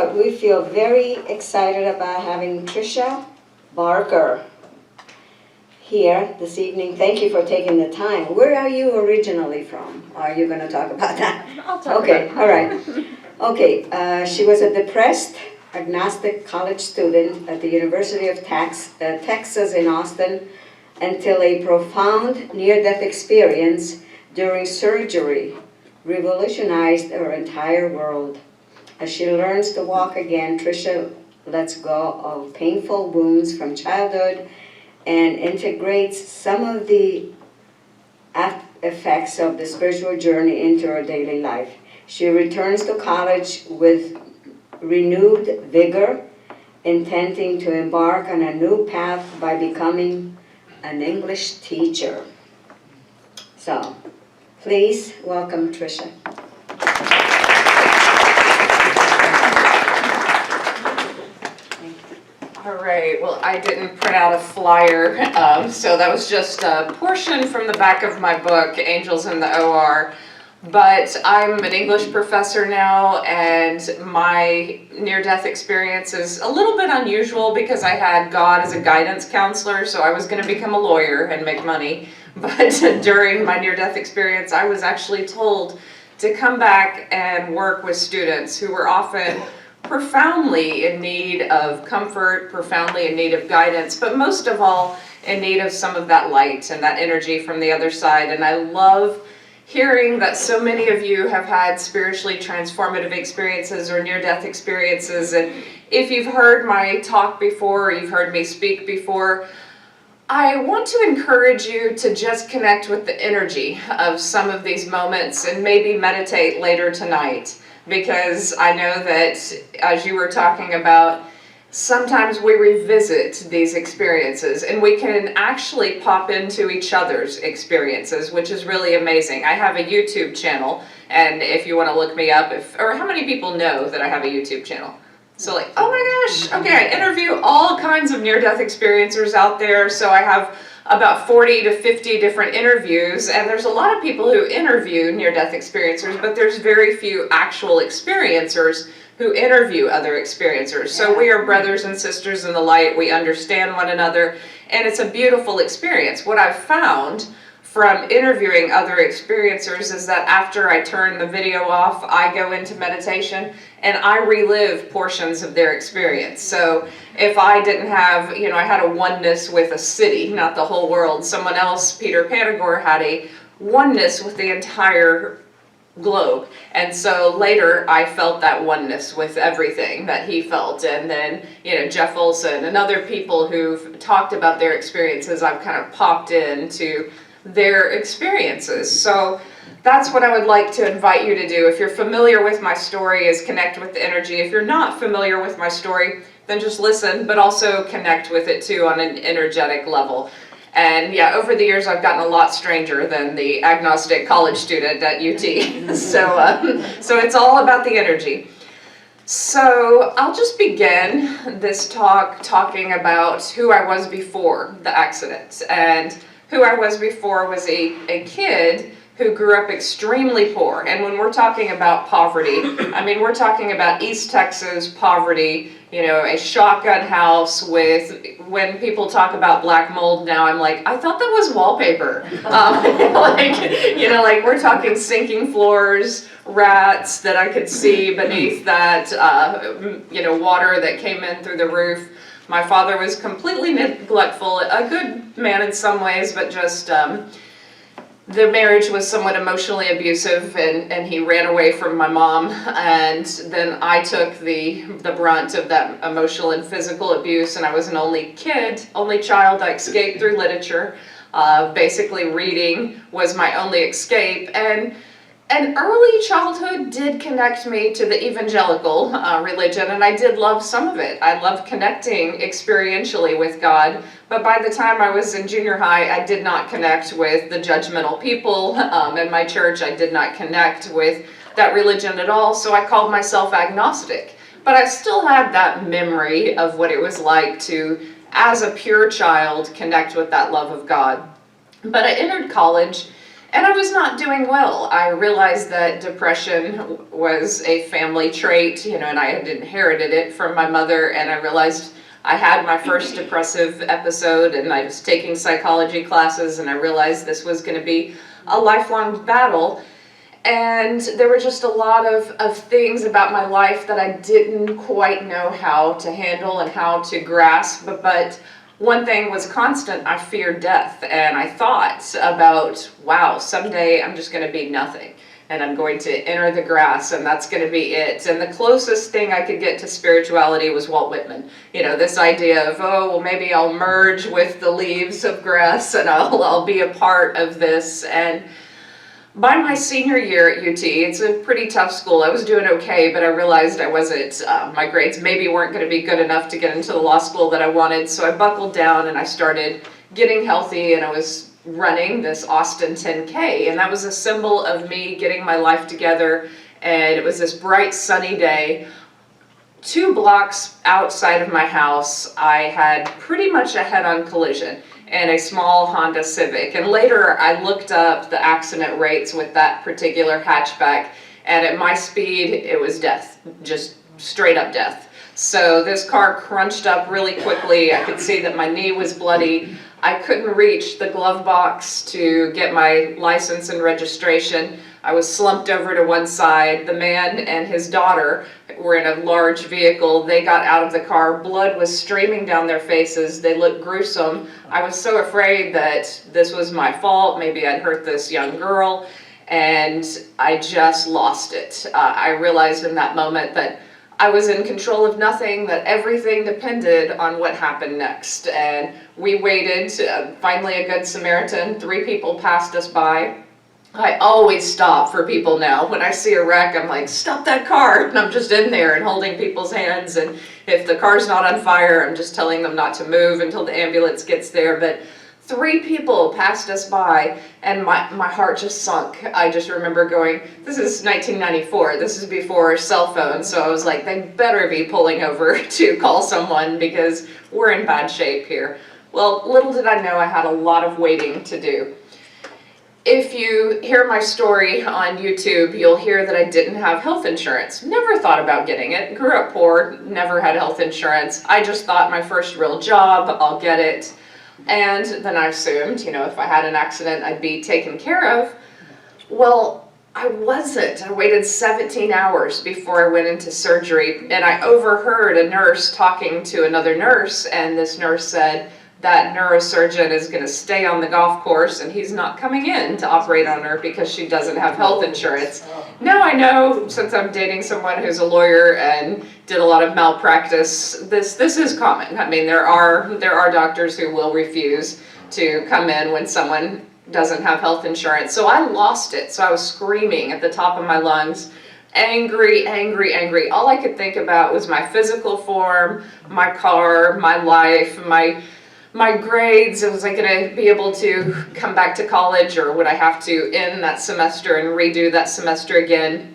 we feel very excited about having Tricia Barker here this evening. Thank you for taking the time. Where are you originally from? Are you going to talk about that? I'll talk Okay, about all right. Okay, she was a depressed, agnostic college student at the University of Texas in Austin until a profound near-death experience during surgery revolutionized her entire world. As she learns to walk again, Tricia lets go of painful wounds from childhood and integrates some of the effects of the spiritual journey into her daily life. She returns to college with renewed vigor, intending to embark on a new path by becoming an English teacher. So, please welcome Tricia. All right, well, I didn't print out a flyer, so that was just a portion from the back of my book, Angels in the OR. But I'm an English professor now, and my near-death experience is a little bit unusual because I had God as a guidance counselor, so I was going to become a lawyer and make money. But during my near-death experience, I was actually told to come back and work with students who were often profoundly in need of comfort, profoundly in need of guidance, but most of all in need of some of that light and that energy from the other side. And I love hearing that so many of you have had spiritually transformative experiences or near-death experiences. And if you've heard my talk before or you've heard me speak before, I want to encourage you to just connect with the energy of some of these moments and maybe meditate later tonight. Because I know that, as you were talking about, sometimes we revisit these experiences and we can actually pop into each other's experiences, which is really amazing. I have a YouTube channel, and if you want to look me up, or how many people know that I have a YouTube channel? So like, oh my gosh, okay, I interview all kinds of near-death experiencers out there, so I have about 40 to 50 different interviews, and there's a lot of people who interview near-death experiencers, but there's very few actual experiencers who interview other experiencers. So we are brothers and sisters in the light, we understand one another, and it's a beautiful experience. What I've found from interviewing other experiencers is that after I turn the video off, I go into meditation and I relive portions of their experience. So if I didn't have, I had a oneness with a city, not the whole world. Someone else, Peter Panagore, had a oneness with the entire globe. And so later I felt that oneness with everything that he felt. And then, Jeff Olson and other people who've talked about their experiences, I've kind of popped into their experiences. So that's what I would like to invite you to do. If you're familiar with my story, is connect with the energy. If you're not familiar with my story, then just listen, but also connect with it too on an energetic level. And yeah, over the years I've gotten a lot stranger than the agnostic college student at UT. So it's all about the energy. So I'll just begin this talk talking about who I was before the accident. And who I was before was a kid who grew up extremely poor. And when we're talking about poverty, I mean, we're talking about East Texas poverty, a shotgun house with, when people talk about black mold now, I'm like, I thought that was wallpaper. Like we're talking sinking floors, rats that I could see beneath that, water that came in through the roof. My father was completely neglectful, a good man in some ways, but just the marriage was somewhat emotionally abusive, and he ran away from my mom, and then I took the brunt of that emotional and physical abuse, and I was an only child. I escaped through literature. Basically reading was my only escape, and an early childhood did connect me to the evangelical religion, and I did love some of it. I loved connecting experientially with God, but by the time I was in junior high, I did not connect with the judgmental people in my church. I did not connect with that religion at all, so I called myself agnostic. But I still had that memory of what it was like to, as a pure child, connect with that love of God. But I entered college, And I was not doing well. I realized that depression was a family trait, and I had inherited it from my mother, and I realized I had my first depressive episode, and I was taking psychology classes, and I realized this was going to be a lifelong battle. And there were just a lot of things about my life that I didn't quite know how to handle and how to grasp, but one thing was constant. I feared death, and I thought about, wow, someday I'm just going to be nothing, and I'm going to enter the grass, and that's going to be it. And the closest thing I could get to spirituality was Walt Whitman. This idea of, oh, well, maybe I'll merge with the leaves of grass, and I'll be a part of this. And by my senior year at UT, it's a pretty tough school. I was doing okay, but I realized I wasn't, my grades maybe weren't going to be good enough to get into the law school that I wanted, so I buckled down and I started getting healthy, and I was running this Austin 10K, and that was a symbol of me getting my life together. And it was this bright sunny day. 2 blocks outside of my house, I had pretty much a head-on collision in a small Honda Civic. And later I looked up the accident rates with that particular hatchback, and at my speed it was death, just straight up death. So this car crunched up really quickly. I could see that my knee was bloody. I couldn't reach the glove box to get my license and registration. I was slumped over to one side. The man and his daughter were in a large vehicle. They got out of the car. Blood was streaming down their faces. They looked gruesome. I was so afraid that this was my fault. Maybe I'd hurt this young girl, and I just lost it. I realized in that moment that I was in control of nothing, that everything depended on what happened next. And we waited. Finally, a good Samaritan, 3 people passed us by. I always stop for people now. When I see a wreck, I'm like, stop that car. And I'm just in there and holding people's hands. And if the car's not on fire, I'm just telling them not to move until the ambulance gets there. But 3 people passed us by, and my heart just sunk. I just remember going, this is 1994. This is before cell phones. So I was like, they better be pulling over to call someone because we're in bad shape here. Well, little did I know I had a lot of waiting to do. If you hear my story on YouTube, you'll hear that I didn't have health insurance. Never thought about getting it. Grew up poor, never had health insurance. I just thought my first real job, I'll get it. And then I assumed, if I had an accident, I'd be taken care of. Well, I wasn't. I waited 17 hours before I went into surgery, and I overheard a nurse talking to another nurse, and this nurse said, that neurosurgeon is going to stay on the golf course, and he's not coming in to operate on her because she doesn't have health insurance. Now I know, since I'm dating someone who's a lawyer and did a lot of malpractice, this is common. I mean, there are doctors who will refuse to come in when someone doesn't have health insurance. So I lost it. So I was screaming at the top of my lungs, angry, angry, angry. All I could think about was my physical form, my car, my life, my grades. Was I going to be able to come back to college, or would I have to end that semester and redo that semester again?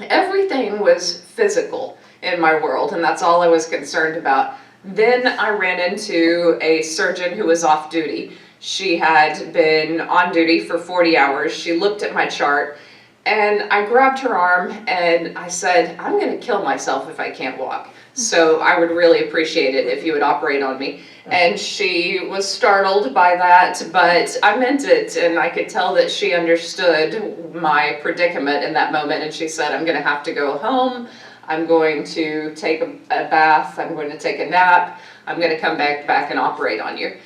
Everything was physical in my world, and that's all I was concerned about. Then I ran into a surgeon who was off duty. She had been on duty for 40 hours. She looked at my chart, and I grabbed her arm and I said, I'm going to kill myself if I can't walk. So I would really appreciate it if you would operate on me. And she was startled by that, but I meant it, and I could tell that she understood my predicament in that moment. And she said, I'm going to have to go home. I'm going to take a bath. I'm going to take a nap. I'm going to come back and operate on you.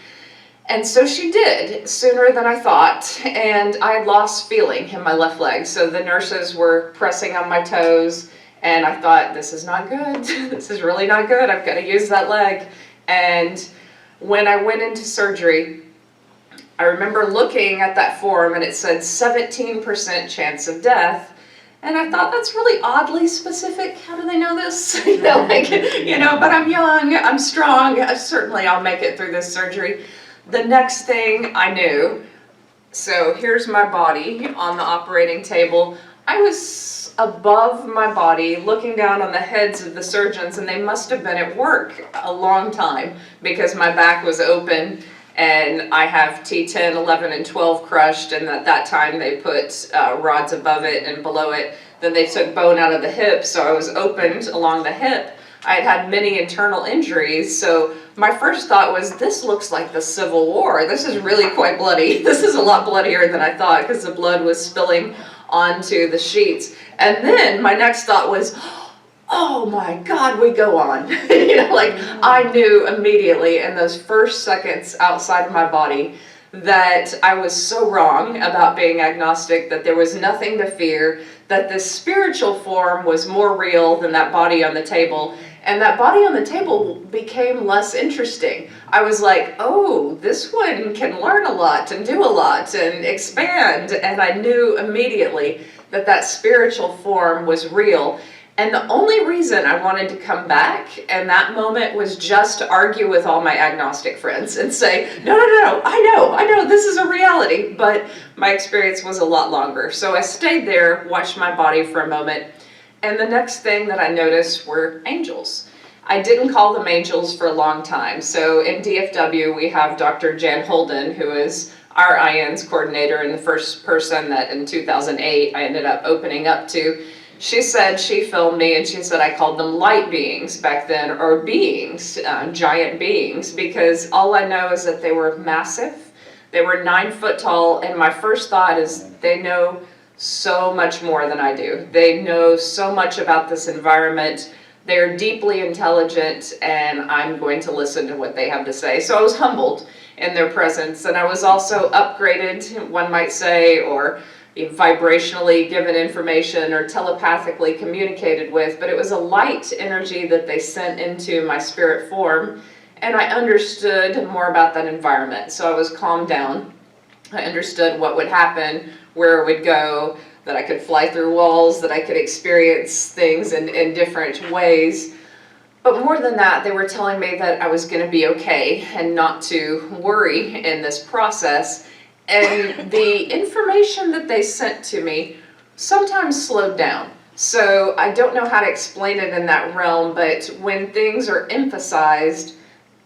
And so she did, sooner than I thought, and I lost feeling in my left leg. So the nurses were pressing on my toes, and I thought, this is not good. This is really not good. I've got to use that leg. And when I went into surgery, I remember looking at that form, and it said 17% chance of death. And I thought, that's really oddly specific. How do they know this? But I'm young, I'm strong. Certainly I'll make it through this surgery. The next thing I knew, so here's my body on the operating table. I was above my body looking down on the heads of the surgeons, and they must have been at work a long time because my back was open and I have T10, 11, and 12 crushed, and at that time they put rods above it and below it. Then they took bone out of the hip, so I was opened along the hip. I had many internal injuries, so my first thought was, this looks like the Civil War. This is really quite bloody. This is a lot bloodier than I thought, because the blood was spilling onto the sheets. And then my next thought was, oh my God, we go on. I knew immediately in those first seconds outside of my body that I was so wrong about being agnostic, that there was nothing to fear, that this spiritual form was more real than that body on the table, and that body on the table became less interesting. I was like, oh, this one can learn a lot and do a lot and expand, and I knew immediately that that spiritual form was real. And the only reason I wanted to come back in that moment was just to argue with all my agnostic friends and say, no, I know, this is a reality. But my experience was a lot longer. So I stayed there, watched my body for a moment, and the next thing that I noticed were angels. I didn't call them angels for a long time. So in DFW, we have Dr. Jan Holden, who is our IANDS coordinator and the first person that in 2008 I ended up opening up to. She said, she filmed me, and she said I called them light beings back then, or beings, giant beings, because all I know is that they were massive. They were 9 foot tall, and my first thought is they know so much more than I do. They know so much about this environment. They're deeply intelligent, and I'm going to listen to what they have to say. So I was humbled in their presence, and I was also upgraded, one might say, or vibrationally given information or telepathically communicated with, but it was a light energy that they sent into my spirit form, and I understood more about that environment. So I was calmed down. I understood what would happen, where it would go, that I could fly through walls, that I could experience things in different ways. But more than that, they were telling me that I was going to be okay and not to worry in this process. And the information that they sent to me sometimes slowed down. So I don't know how to explain it in that realm, but when things are emphasized,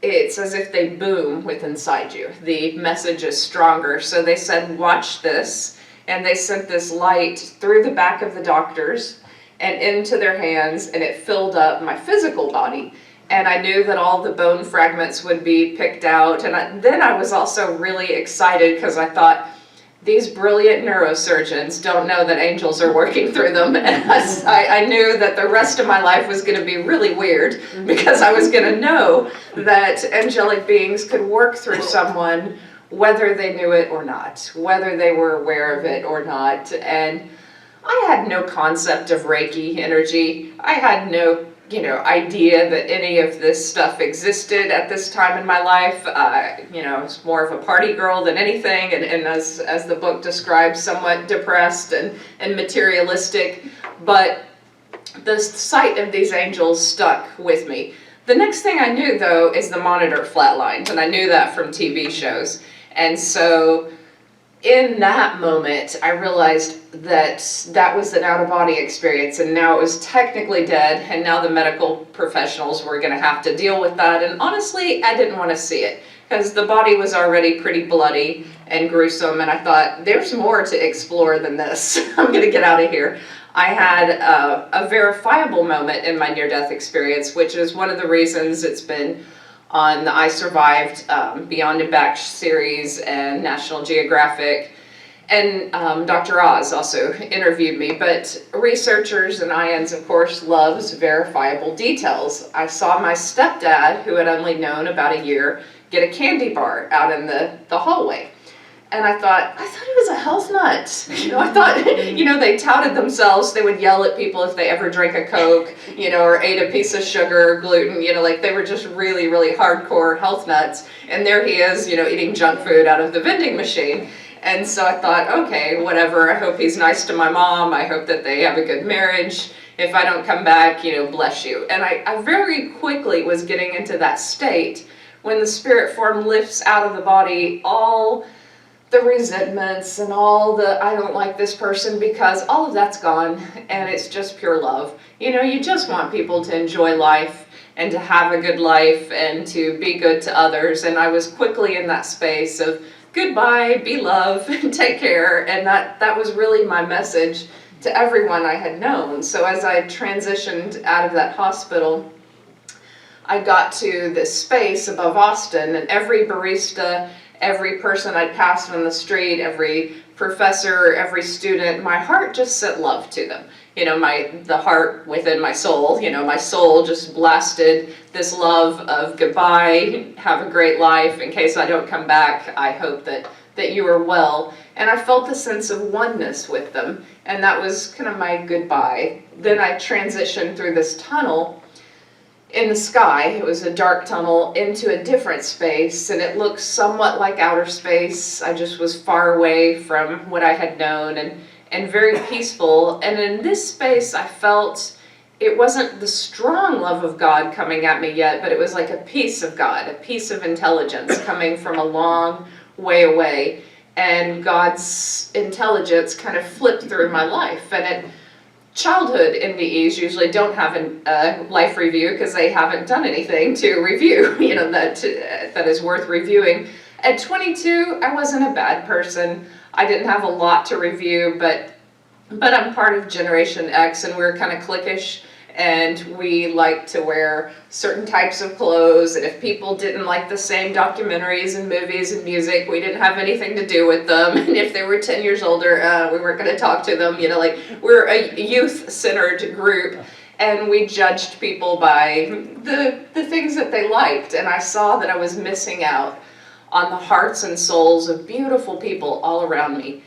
it's as if they boom within inside you. The message is stronger. So they said, watch this. And they sent this light through the back of the doctors and into their hands, and it filled up my physical body. And I knew that all the bone fragments would be picked out. And then I was also really excited because I thought, these brilliant neurosurgeons don't know that angels are working through them. And I knew that the rest of my life was going to be really weird, because I was going to know that angelic beings could work through someone whether they knew it or not, whether they were aware of it or not. And I had no concept of Reiki energy. I had no idea that any of this stuff existed at this time in my life. I was more of a party girl than anything, and as the book describes, somewhat depressed and materialistic. But the sight of these angels stuck with me. The next thing I knew, though, is the monitor flatlined, and I knew that from TV shows. And so in that moment, I realized that that was an out-of-body experience, and now it was technically dead, and now the medical professionals were going to have to deal with that. And honestly, I didn't want to see it, because the body was already pretty bloody and gruesome, and I thought, there's more to explore than this. I'm going to get out of here. I had a verifiable moment in my near-death experience, which is one of the reasons it's been on the I Survived Beyond and Back series and National Geographic. And Dr. Oz also interviewed me, but researchers and IANDS, of course, loves verifiable details. I saw my stepdad, who had only known about a year, get a candy bar out in the hallway. And I thought he was a health nut. I thought, they touted themselves. They would yell at people if they ever drank a Coke, or ate a piece of sugar or gluten, like they were just really, really hardcore health nuts. And there he is, eating junk food out of the vending machine. And so I thought, okay, whatever. I hope he's nice to my mom. I hope that they have a good marriage. If I don't come back, bless you. And I very quickly was getting into that state when the spirit form lifts out of the body all the resentments and all the I don't like this person, because all of that's gone and it's just pure love. You just want people to enjoy life and to have a good life and to be good to others. And I was quickly in that space of goodbye, be love, take care. And that was really my message to everyone I had known. So as I transitioned out of that hospital, I got to this space above Austin, and every barista, every person I passed on the street, every professor, every student, my heart just sent love to them. You know, the heart within my soul, you know, my soul just blasted this love of goodbye, have a great life, in case I don't come back, I hope that you are well. And I felt a sense of oneness with them, and that was kind of my goodbye. Then I transitioned through this tunnel in the sky. It was a dark tunnel into a different space, and it looked somewhat like outer space. I just was far away from what I had known, and very peaceful. And in this space, I felt it wasn't the strong love of God coming at me yet, but it was like a piece of God, a piece of intelligence coming from a long way away. And God's intelligence kind of flipped through my life. And childhood NDEs usually don't have a life review because they haven't done anything to review, you know, that is worth reviewing. At 22, I wasn't a bad person. I didn't have a lot to review, but I'm part of Generation X, and we're kind of cliquish, and we like to wear certain types of clothes, and if people didn't like the same documentaries and movies and music, we didn't have anything to do with them, and if they were 10 years older, we weren't going to talk to them, you know, like, we're a youth-centered group, and we judged people by the things that they liked, and I saw that I was missing out on the hearts and souls of beautiful people all around me.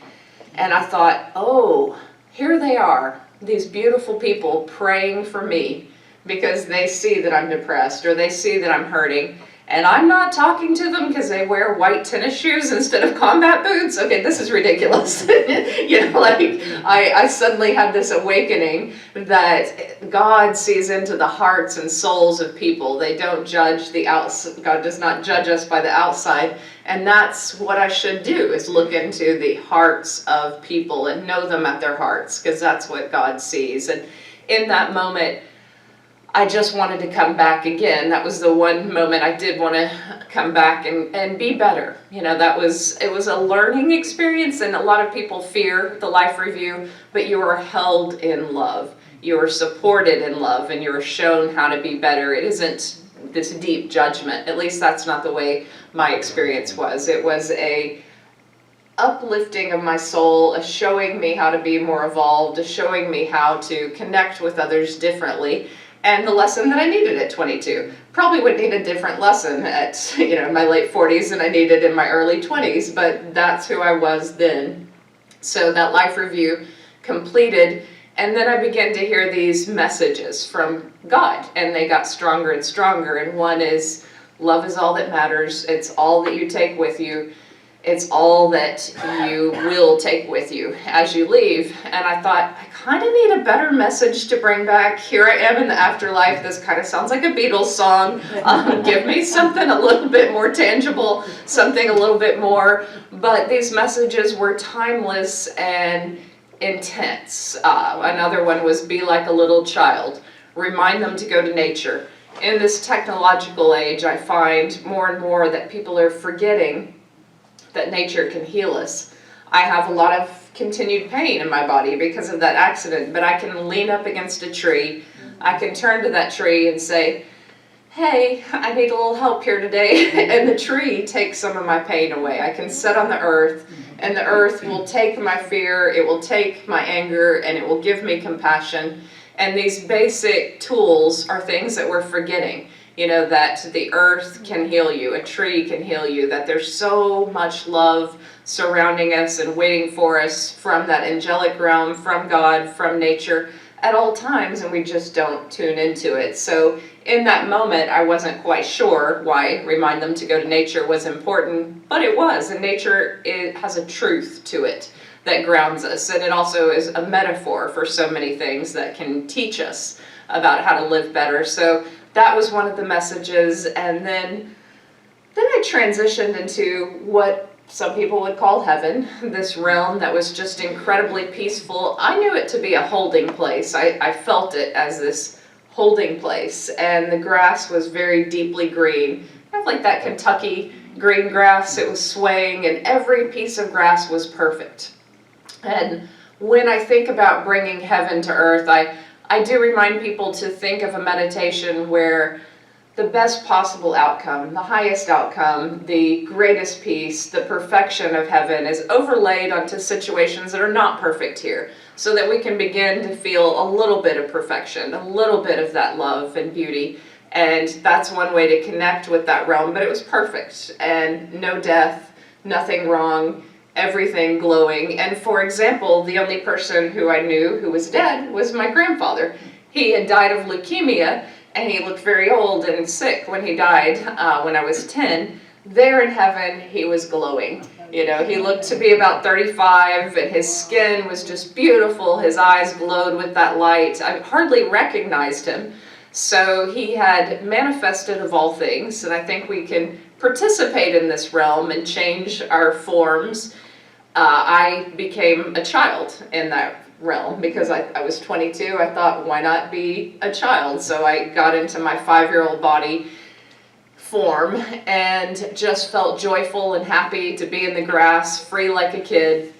And I thought, oh, here they are, these beautiful people praying for me because they see that I'm depressed or they see that I'm hurting. And I'm not talking to them because they wear white tennis shoes instead of combat boots. Okay, this is ridiculous. You know, like, I suddenly had this awakening that God sees into the hearts and souls of people. They don't judge the outside. God does not judge us by the outside. And that's what I should do, is look into the hearts of people and know them at their hearts, because that's what God sees. And in that moment, I just wanted to come back again. That was the one moment I did want to come back and be better. You know, it was a learning experience, and a lot of people fear the life review, but you are held in love. You are supported in love, and you are shown how to be better. It isn't this deep judgment. At least that's not the way my experience was. It was a uplifting of my soul, a showing me how to be more evolved, a showing me how to connect with others differently. And the lesson that I needed at 22. Probably would need a different lesson at, you know, my late 40s than I needed in my early 20s, but that's who I was then. So that life review completed, and then I began to hear these messages from God, and they got stronger and stronger. And one is, love is all that matters. It's all that you take with you. It's all that you will take with you as you leave. And I thought, I kind of need a better message to bring back. Here I am in the afterlife. This kind of sounds like a Beatles song. Give me something a little bit more tangible, something a little bit more. But these messages were timeless and intense. Another one was, be like a little child. Remind them to go to nature. In this technological age, I find more and more that people are forgetting that nature can heal us. I have a lot of continued pain in my body because of that accident, but I can lean up against a tree. I can turn to that tree and say, hey, I need a little help here today. And the tree takes some of my pain away. I can sit on the earth, and the earth will take my fear, it will take my anger, and it will give me compassion. And these basic tools are things that we're forgetting. You know, that the earth can heal you, a tree can heal you, that there's so much love surrounding us and waiting for us from that angelic realm, from God, from nature at all times, and we just don't tune into it. So in that moment, I wasn't quite sure why remind them to go to nature was important, but it was, and nature, it has a truth to it that grounds us, and it also is a metaphor for so many things that can teach us about how to live better. So that was one of the messages, and then I transitioned into what some people would call heaven, this realm that was just incredibly peaceful. I knew it to be a holding place. I felt it as this holding place, and the grass was very deeply green, kind of like that Kentucky green grass. It was swaying, and every piece of grass was perfect. And when I think about bringing heaven to earth, I do remind people to think of a meditation where the best possible outcome, the highest outcome, the greatest peace, the perfection of heaven is overlaid onto situations that are not perfect here, so that we can begin to feel a little bit of perfection, a little bit of that love and beauty. And that's one way to connect with that realm, but it was perfect, and no death, nothing wrong, everything glowing. And for example, the only person who I knew who was dead was my grandfather. He had died of leukemia, and he looked very old and sick when he died when I was 10. There in heaven, he was glowing. You know, he looked to be about 35, and his skin was just beautiful. His eyes glowed with that light. I hardly recognized him. So he had manifested of all things, and I think we can participate in this realm and change our forms. I became a child in that realm because I was 22. I thought, why not be a child? So I got into my 5-year-old body form and just felt joyful and happy to be in the grass, free like a kid.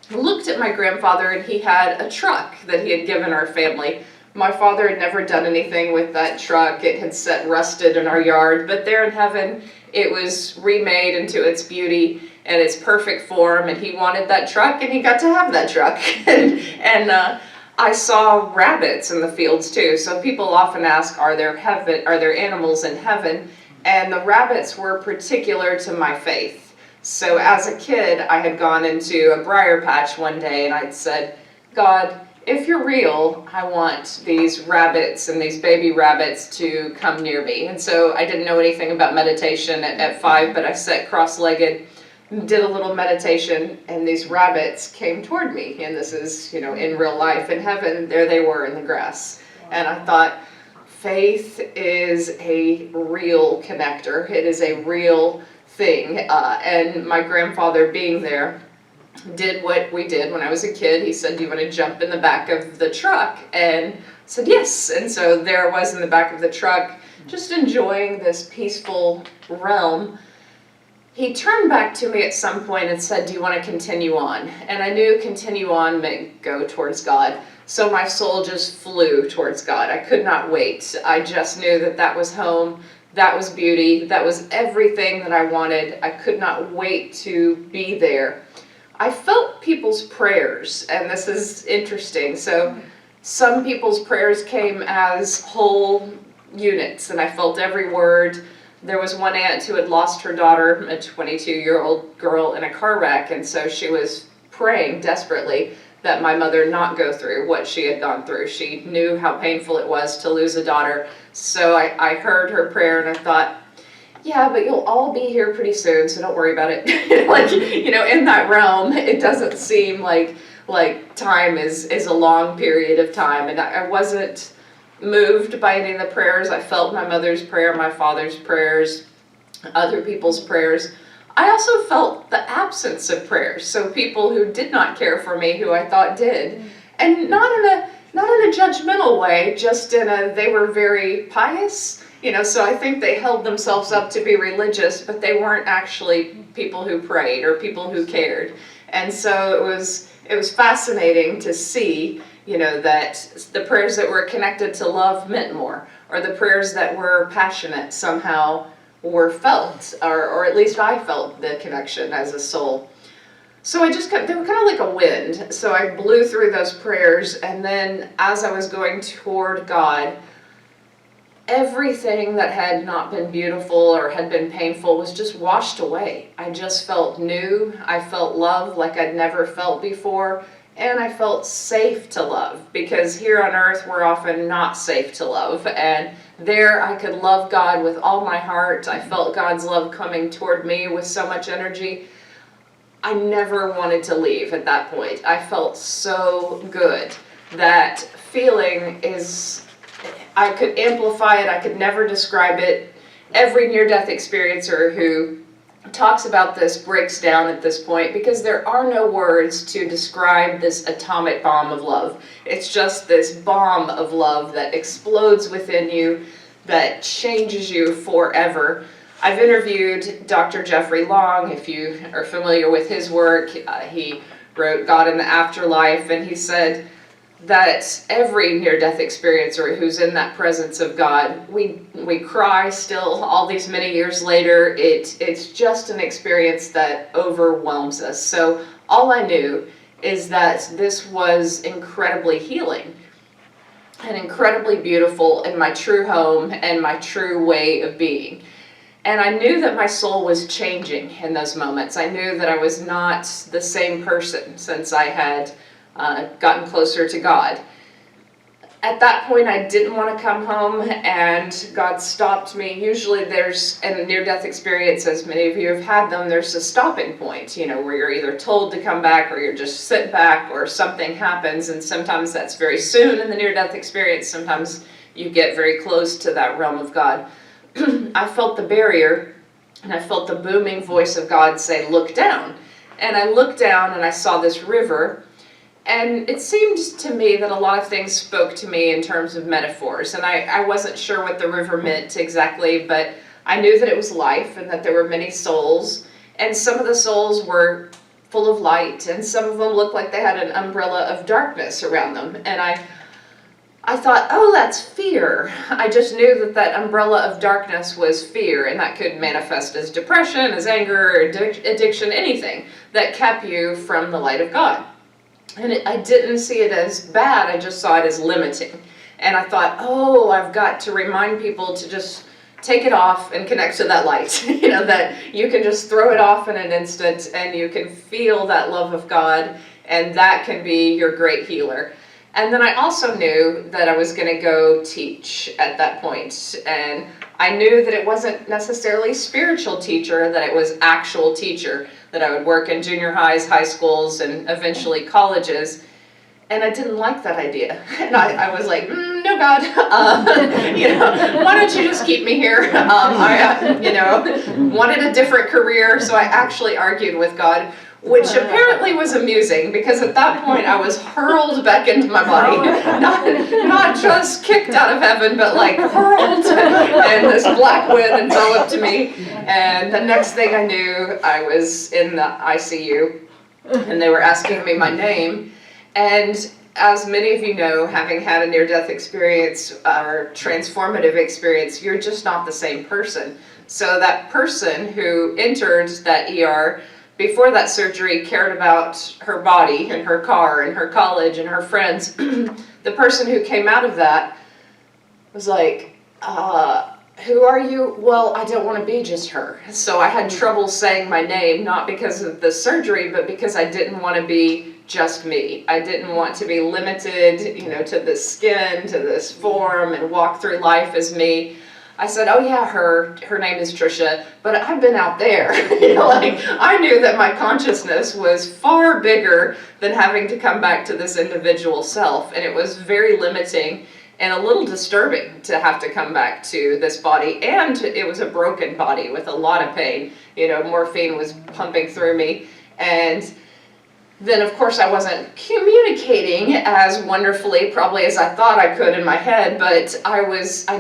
I looked at my grandfather, and he had a truck that he had given our family. My father had never done anything with that truck. It had sat rusted in our yard, but there in heaven, it was remade into its beauty and its perfect form, and he wanted that truck, and he got to have that truck. and I saw rabbits in the fields too. So people often ask, are there animals in heaven? And the rabbits were particular to my faith. So as a kid, I had gone into a briar patch one day, and I'd said, God, if you're real, I want these rabbits and these baby rabbits to come near me. And so I didn't know anything about meditation at 5, but I sat cross-legged, did a little meditation, and these rabbits came toward me. And this is, you know, in real life. In heaven, there they were in the grass. And I thought, faith is a real connector. It is a real thing. And my grandfather being there did what we did when I was a kid. He said, do you want to jump in the back of the truck? And I said, yes. And so there I was in the back of the truck, just enjoying this peaceful realm. He turned back to me at some point and said, do you want to continue on? And I knew continue on meant go towards God. So my soul just flew towards God. I could not wait. I just knew that that was home. That was beauty. That was everything that I wanted. I could not wait to be there. I felt people's prayers, and this is interesting. So some people's prayers came as whole units, and I felt every word. There was one aunt who had lost her daughter, a 22-year-old girl, in a car wreck, and so she was praying desperately that my mother not go through what she had gone through. She knew how painful it was to lose a daughter. So I heard her prayer, and I thought, yeah, but you'll all be here pretty soon, so don't worry about it. Like, you know, in that realm, it doesn't seem like time is a long period of time. And I wasn't moved by any of the prayers. I felt my mother's prayer, my father's prayers, other people's prayers. I also felt the absence of prayers. So people who did not care for me, who I thought did, and not in a judgmental way, just in a, they were very pious. You know, so I think they held themselves up to be religious, but they weren't actually people who prayed or people who cared. And so it was fascinating to see, you know, that the prayers that were connected to love meant more, or the prayers that were passionate somehow were felt, or at least I felt the connection as a soul. So they were kind of like a wind. So I blew through those prayers, and then as I was going toward God, everything that had not been beautiful or had been painful was just washed away. I just felt new. I felt love like I'd never felt before. And I felt safe to love, because here on earth we're often not safe to love. And there I could love God with all my heart. I felt God's love coming toward me with so much energy. I never wanted to leave at that point. I felt so good. That feeling is, I could amplify it, I could never describe it. Every near-death experiencer who talks about this, breaks down at this point, because there are no words to describe this atomic bomb of love. It's just this bomb of love that explodes within you, that changes you forever. I've interviewed Dr. Jeffrey Long. If you are familiar with his work, he wrote God in the Afterlife, and he said that every near-death experiencer who's in that presence of God, we cry still all these many years later. It's just an experience that overwhelms us. So all I knew is that this was incredibly healing and incredibly beautiful in my true home and my true way of being. And I knew that my soul was changing in those moments. I knew that I was not the same person since I had gotten closer to God. At that point, I didn't want to come home, and God stopped me. Usually there's, in a near-death experience, as many of you have had them, there's a stopping point, where you're either told to come back or you're just sit back or something happens, and sometimes that's very soon in the near-death experience. Sometimes you get very close to that realm of God. I felt the barrier, and I felt the booming voice of God say, "Look down." And I looked down and I saw this river. And it seemed to me that a lot of things spoke to me in terms of metaphors, and I wasn't sure what the river meant exactly, but I knew that it was life and that there were many souls, and some of the souls were full of light, and some of them looked like they had an umbrella of darkness around them. And I thought, oh, that's fear. I just knew that that umbrella of darkness was fear, and that could manifest as depression, as anger, addiction, anything that kept you from the light of God. And I didn't see it as bad, I just saw it as limiting. And I thought, oh, I've got to remind people to just take it off and connect to that light. That you can just throw it off in an instant and you can feel that love of God, and that can be your great healer. And then I also knew that I was going to go teach at that point. And I knew that it wasn't necessarily spiritual teacher, that it was actual teacher, that I would work in junior highs, high schools, and eventually colleges. And I didn't like that idea. And I was like, no, God, why don't you just keep me here? I wanted a different career, so I actually argued with God, which apparently was amusing, because at that point I was hurled back into my body. Not just kicked out of heaven, but like hurled, and this black wind enveloped me. And the next thing I knew, I was in the ICU, and they were asking me my name. And as many of you know, having had a near-death experience or transformative experience, you're just not the same person. So that person who entered that ER before that surgery cared about her body and her car and her college and her friends. The person who came out of that was like, who are you? Well, I don't want to be just her. So I had trouble saying my name, not because of the surgery, but because I didn't want to be just me. I didn't want to be limited, to this skin, to this form, and walk through life as me. I said, oh yeah, her name is Tricia, but I've been out there. I knew that my consciousness was far bigger than having to come back to this individual self, and it was very limiting and a little disturbing to have to come back to this body, and it was a broken body with a lot of pain. Morphine was pumping through me, and then of course I wasn't communicating as wonderfully probably as I thought I could in my head, but I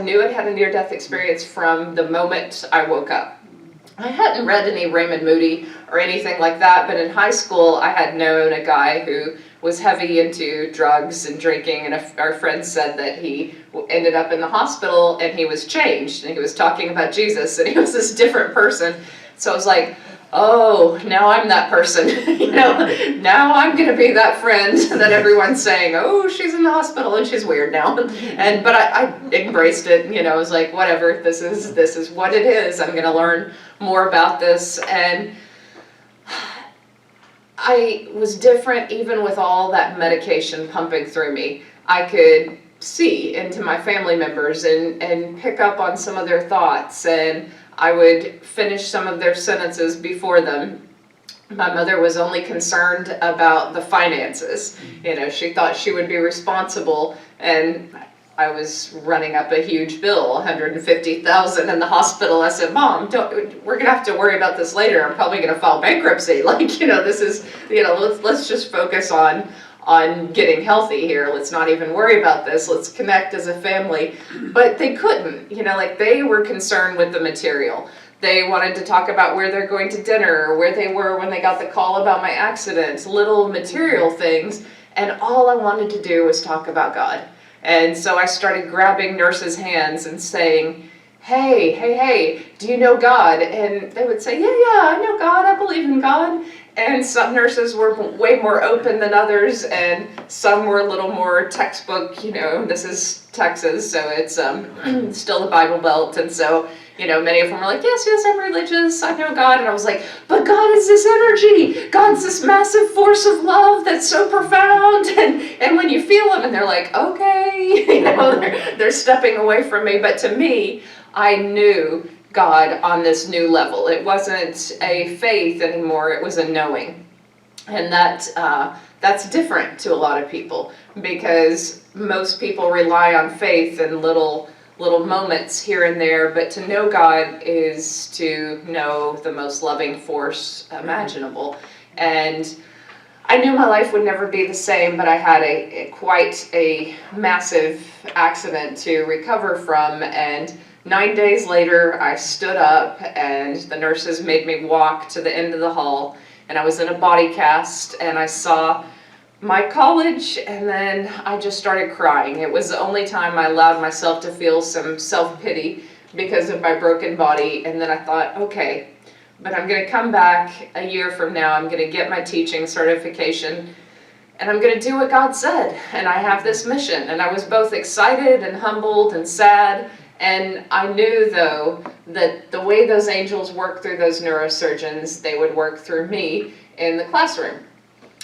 knew I'd had a near-death experience from the moment I woke up. I hadn't read any Raymond, Moody or anything like that, but in high school I had known a guy who was heavy into drugs and drinking, and our friend said that he ended up in the hospital and he was changed, and he was talking about Jesus, and he was this different person. So I was like, oh, now I'm that person. Now I'm going to be that friend that everyone's saying, oh, she's in the hospital and she's weird now. But I embraced it. I was like, whatever, this is what it is. I'm going to learn more about this. And I was different even with all that medication pumping through me. I could see into my family members and pick up on some of their thoughts, and I would finish some of their sentences before them. My mother was only concerned about the finances. She thought she would be responsible, and I was running up a huge bill, $150,000 in the hospital. I said, Mom, we're gonna have to worry about this later. I'm probably gonna file bankruptcy. Like, this is, let's just focus on getting healthy here. Let's not even worry about this. Let's connect as a family. But they couldn't, like they were concerned with the material. They wanted to talk about where they're going to dinner, or where they were when they got the call about my accidents, little material things. And all I wanted to do was talk about God. And so I started grabbing nurses' hands and saying, hey, do you know God? And they would say, yeah, I know God, I believe in God. And some nurses were way more open than others, and some were a little more textbook, this is Texas, so it's still the Bible Belt, and so, many of them were like, yes, I'm religious, I know God, and I was like, but God is this energy, God's this massive force of love that's so profound, and when you feel Him, and they're like, okay, they're stepping away from me, but to me, I knew God on this new level. It wasn't a faith anymore, it was a knowing. And that's different to a lot of people, because most people rely on faith in little moments here and there, but to know God is to know the most loving force imaginable. And I knew my life would never be the same, but I had quite a massive accident to recover from, and 9 days later, I stood up and the nurses made me walk to the end of the hall, and I was in a body cast, and I saw my college, and then I just started crying. It was the only time I allowed myself to feel some self-pity because of my broken body, and then I thought, okay, but I'm going to come back a year from now, I'm going to get my teaching certification, and I'm going to do what God said, and I have this mission. And I was both excited and humbled and sad. And I knew, though, that the way those angels work through those neurosurgeons, they would work through me in the classroom.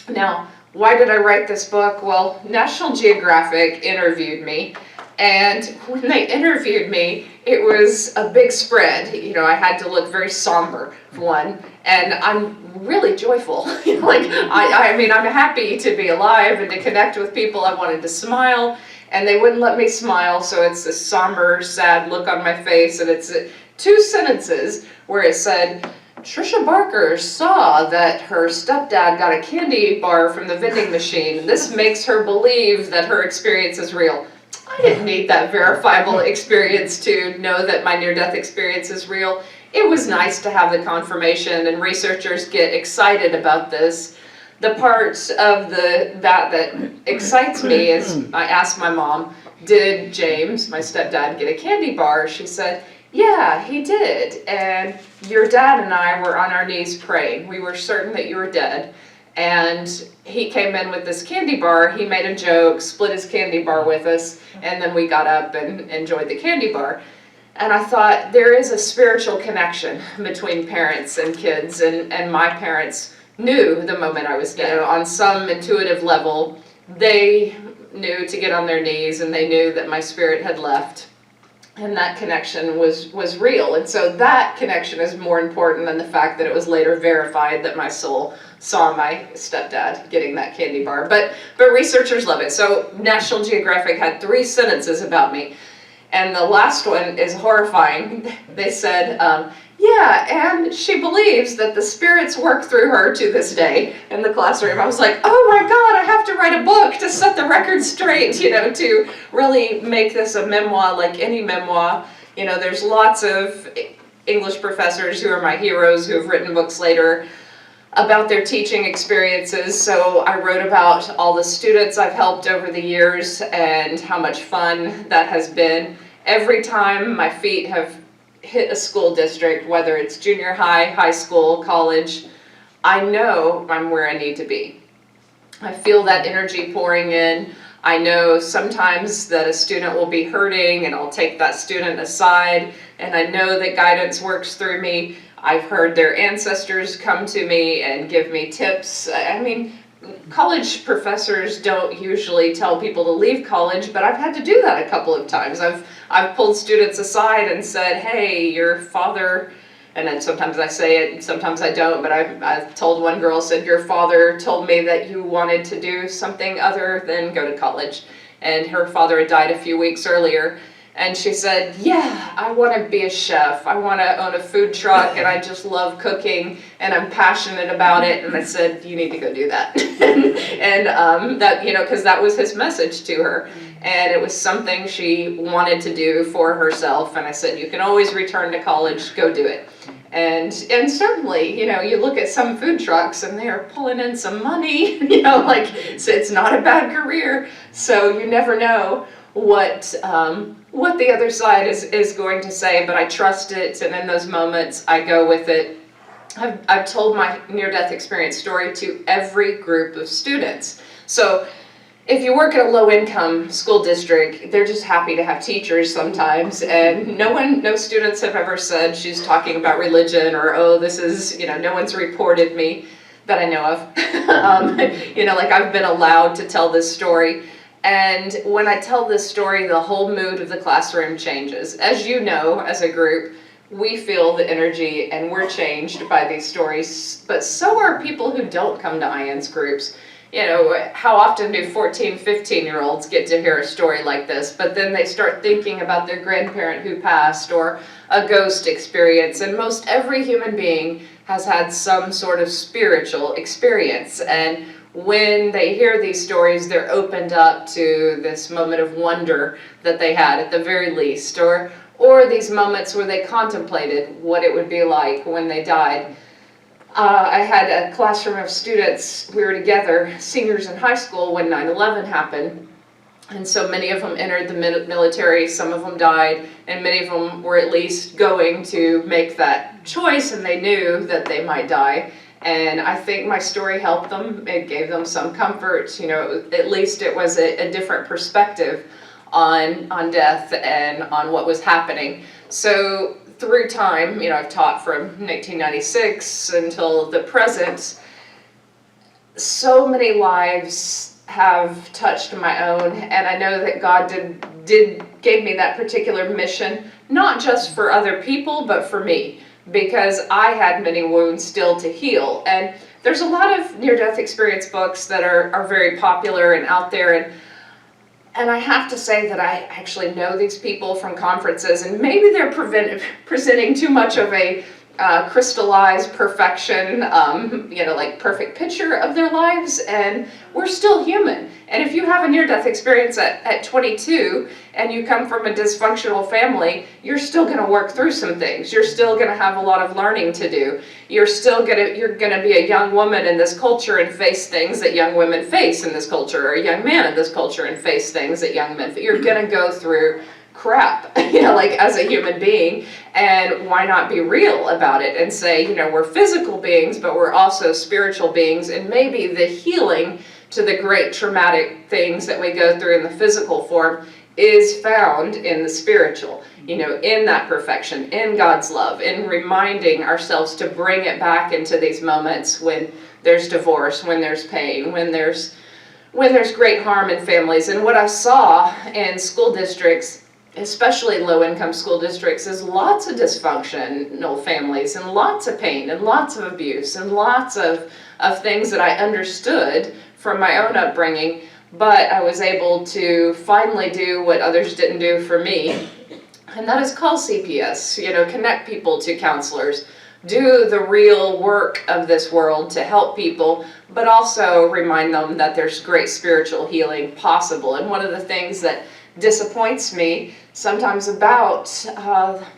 Now, why did I write this book? Well, National Geographic interviewed me, and when they interviewed me, it was a big spread. I had to look very somber, for one, and I'm really joyful. I'm happy to be alive and to connect with people. I wanted to smile, and they wouldn't let me smile, so it's this somber, sad look on my face, and it's 2 sentences where it said, Tricia Barker saw that her stepdad got a candy bar from the vending machine. This makes her believe that her experience is real. I didn't need that verifiable experience to know that my near-death experience is real. It was nice to have the confirmation, and researchers get excited about this. The part of that excites me is I asked my mom, did James, my stepdad, get a candy bar? She said, yeah, he did. And your dad and I were on our knees praying. We were certain that you were dead. And he came in with this candy bar. He made a joke, split his candy bar with us, and then we got up and enjoyed the candy bar. And I thought, there is a spiritual connection between parents and kids, and my parents knew the moment I was dead. On some intuitive level, they knew to get on their knees, and they knew that my spirit had left. And that connection was real. And so that connection is more important than the fact that it was later verified that my soul saw my stepdad getting that candy bar. But researchers love it. So National Geographic had 3 sentences about me. And the last one is horrifying. They said, yeah, and she believes that the spirits work through her to this day. In the classroom, I was like, oh my God, I have to write a book to set the record straight, to really make this a memoir like any memoir. There's lots of English professors who are my heroes who have written books later about their teaching experiences. So I wrote about all the students I've helped over the years and how much fun that has been. Every time my feet have hit a school district, whether it's junior high, high school, college, I know I'm where I need to be. I feel that energy pouring in. I know sometimes that a student will be hurting, and I'll take that student aside, and I know that guidance works through me. I've heard their ancestors come to me and give me tips. College professors don't usually tell people to leave college, but I've had to do that a couple of times. I've pulled students aside and said, hey, your father, and then sometimes I say it, sometimes I don't, but I've told one girl, said, your father told me that you wanted to do something other than go to college. and her father had died a few weeks earlier. And she said, yeah, I want to be a chef. I want to own a food truck, and I just love cooking, and I'm passionate about it. And I said, you need to go do that. And that, you know, because that was his message to her. And it was something she wanted to do for herself. And I said, you can always return to college, go do it. And certainly, you know, you look at some food trucks and they're pulling in some money, you know, like, so it's not a bad career. So you never know what the other side is going to say, but I trust it, and in those moments I go with it. I've told my near-death experience story to every group of students. So if you work at a low-income school district, they're just happy to have teachers sometimes, and no students have ever said she's talking about religion, or, oh, this is, you know, no one's reported me that I know of. You know, like, I've been allowed to tell this story. And when I tell this story, the whole mood of the classroom changes. As you know, as a group, we feel the energy and we're changed by these stories, but so are people who don't come to IANDS groups. You know, how often do 14, 15-year-olds get to hear a story like this, but then they start thinking about their grandparent who passed, or a ghost experience, and most every human being has had some sort of spiritual experience. And when they hear these stories, they're opened up to this moment of wonder that they had at the very least, or these moments where they contemplated what it would be like when they died. I had a classroom of students, we were together, seniors in high school, when 9/11 happened. And so many of them entered the military, some of them died, and many of them were at least going to make that choice, and they knew that they might die. And I think my story helped them. It gave them some comfort. You know, at least it was a different perspective on death and on what was happening. So through time, you know, I've taught from 1996 until the present. So many lives have touched my own, and I know that God gave me that particular mission, not just for other people, but for me, because I had many wounds still to heal. And there's a lot of near-death experience books that are very popular and out there, and I have to say that I actually know these people from conferences, and maybe they're presenting too much of a crystallized perfection, you know, like perfect picture of their lives, and we're still human. And if you have a near-death experience at 22 and you come from a dysfunctional family, you're still going to work through some things. You're still going to have a lot of learning to do. You're going to be a young woman in this culture and face things that young women face in this culture, or a young man in this culture and face things that young men face. You're going to go through crap, you know, like, as a human being, and why not be real about it and say, you know, we're physical beings, but we're also spiritual beings, and maybe the healing to the great traumatic things that we go through in the physical form is found in the spiritual, you know, in that perfection, in God's love, in reminding ourselves to bring it back into these moments when there's divorce, when there's pain, when there's great harm in families. And what I saw in school districts, especially low-income school districts, is lots of dysfunctional families, and lots of pain, and lots of abuse, and lots of things that I understood from my own upbringing, but I was able to finally do what others didn't do for me, and that is call CPS, you know, connect people to counselors, do the real work of this world to help people, but also remind them that there's great spiritual healing possible. And one of the things that disappoints me sometimes about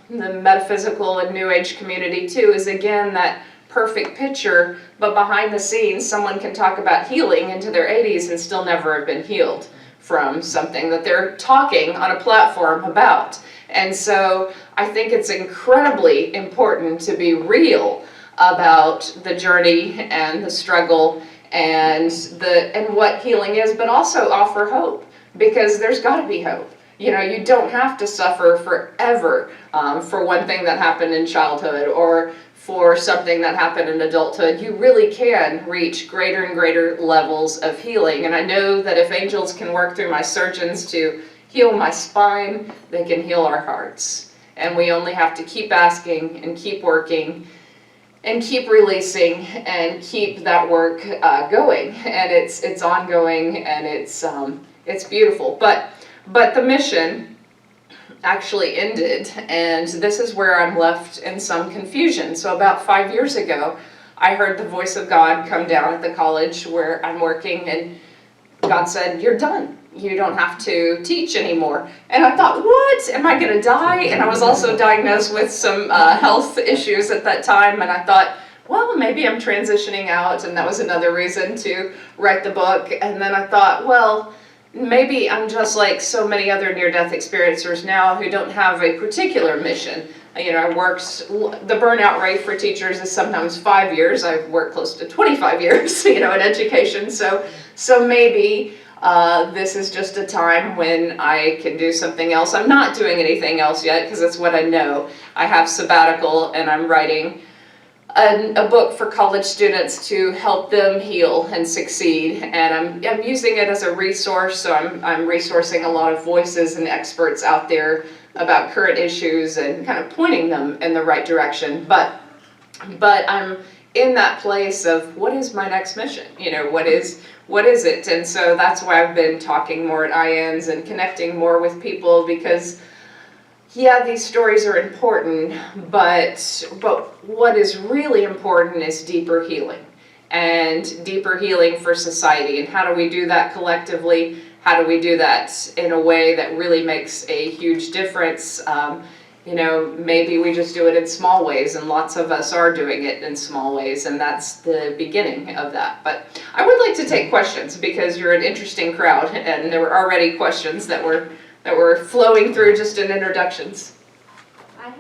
the metaphysical and New Age community too is, again, that perfect picture, but behind the scenes someone can talk about healing into their 80s and still never have been healed from something that they're talking on a platform about. And so I think it's incredibly important to be real about the journey and the struggle and what healing is, but also offer hope, because there's got to be hope. You know, you don't have to suffer forever for one thing that happened in childhood or for something that happened in adulthood. You really can reach greater and greater levels of healing. And I know that if angels can work through my surgeons to heal my spine, they can heal our hearts. And we only have to keep asking and keep working and keep releasing and keep that work going, and it's ongoing, and it's beautiful. But the mission actually ended, and this is where I'm left in some confusion. So about 5 years ago, I heard the voice of God come down at the college where I'm working, and God said, "You're done. You don't have to teach anymore." And I thought, what? Am I going to die? And I was also diagnosed with some health issues at that time, and I thought, well, maybe I'm transitioning out, and that was another reason to write the book. And then I thought, well, maybe I'm just like so many other near-death experiencers now who don't have a particular mission. You know, the burnout rate for teachers is sometimes 5 years. I've worked close to 25 years, you know, in education. So maybe this is just a time when I can do something else. I'm not doing anything else yet because it's what I know. I have sabbatical, and I'm writing a book for college students to help them heal and succeed, and I'm using it as a resource. So I'm resourcing a lot of voices and experts out there about current issues and kind of pointing them in the right direction. But I'm in that place of, what is my next mission? You know, what is it? And so that's why I've been talking more at IANDS and connecting more with people, because yeah, these stories are important, but what is really important is deeper healing, and deeper healing for society. And how do we do that collectively? How do we do that in a way that really makes a huge difference? You know, maybe we just do it in small ways, and lots of us are doing it in small ways, and that's the beginning of that. But I would like to take questions, because you're an interesting crowd, and there were already questions that were flowing through just in introductions. I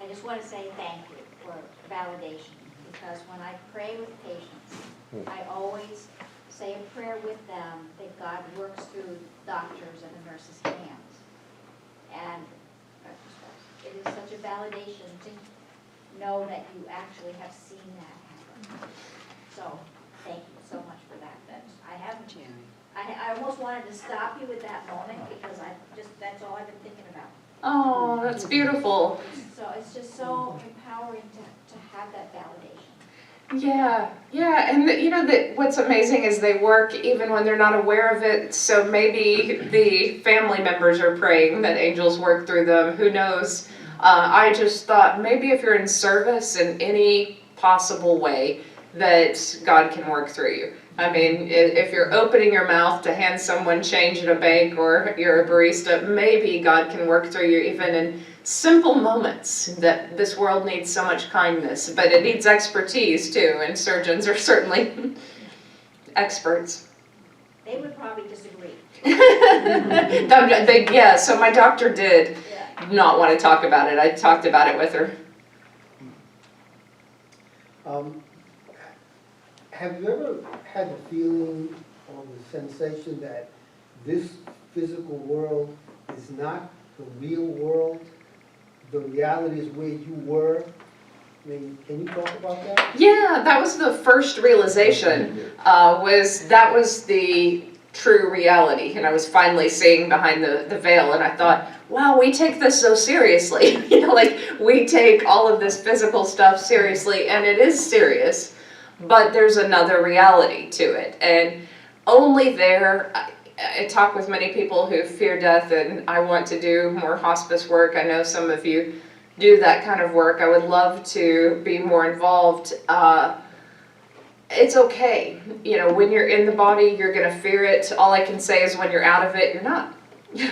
just want to say thank you for validation, because when I pray with patients, I always say a prayer with them that God works through doctors and the nurses' hands. And it is such a validation to know that you actually have seen that happen. So thank you so much for that. I almost wanted to stop you at that moment, because that's all I've been thinking about. Oh, that's beautiful. So it's just so empowering to have that validation. Yeah, and you know that what's amazing is they work even when they're not aware of it. So maybe the family members are praying that angels work through them. Who knows? I just thought maybe if you're in service in any possible way, that God can work through you. I mean, if you're opening your mouth to hand someone change at a bank, or you're a barista, maybe God can work through you even in simple moments. That this world needs so much kindness, but it needs expertise too, and surgeons are certainly experts. They would probably disagree. Yeah, so my doctor did not want to talk about it. I talked about it with her. Have you ever had the feeling or the sensation that this physical world is not the real world? The reality is where you were? I mean, can you talk about that? Yeah, that was the first realization, that was the true reality. And I was finally seeing behind the veil, and I thought, wow, we take this so seriously. You know, like, we take all of this physical stuff seriously, and it is serious. But there's another reality to it, and only there. I talk with many people who fear death, and I want to do more hospice work. I know some of you do that kind of work. I would love to be more involved. It's okay. You know, when you're in the body, you're going to fear it. All I can say is when you're out of it, you're not.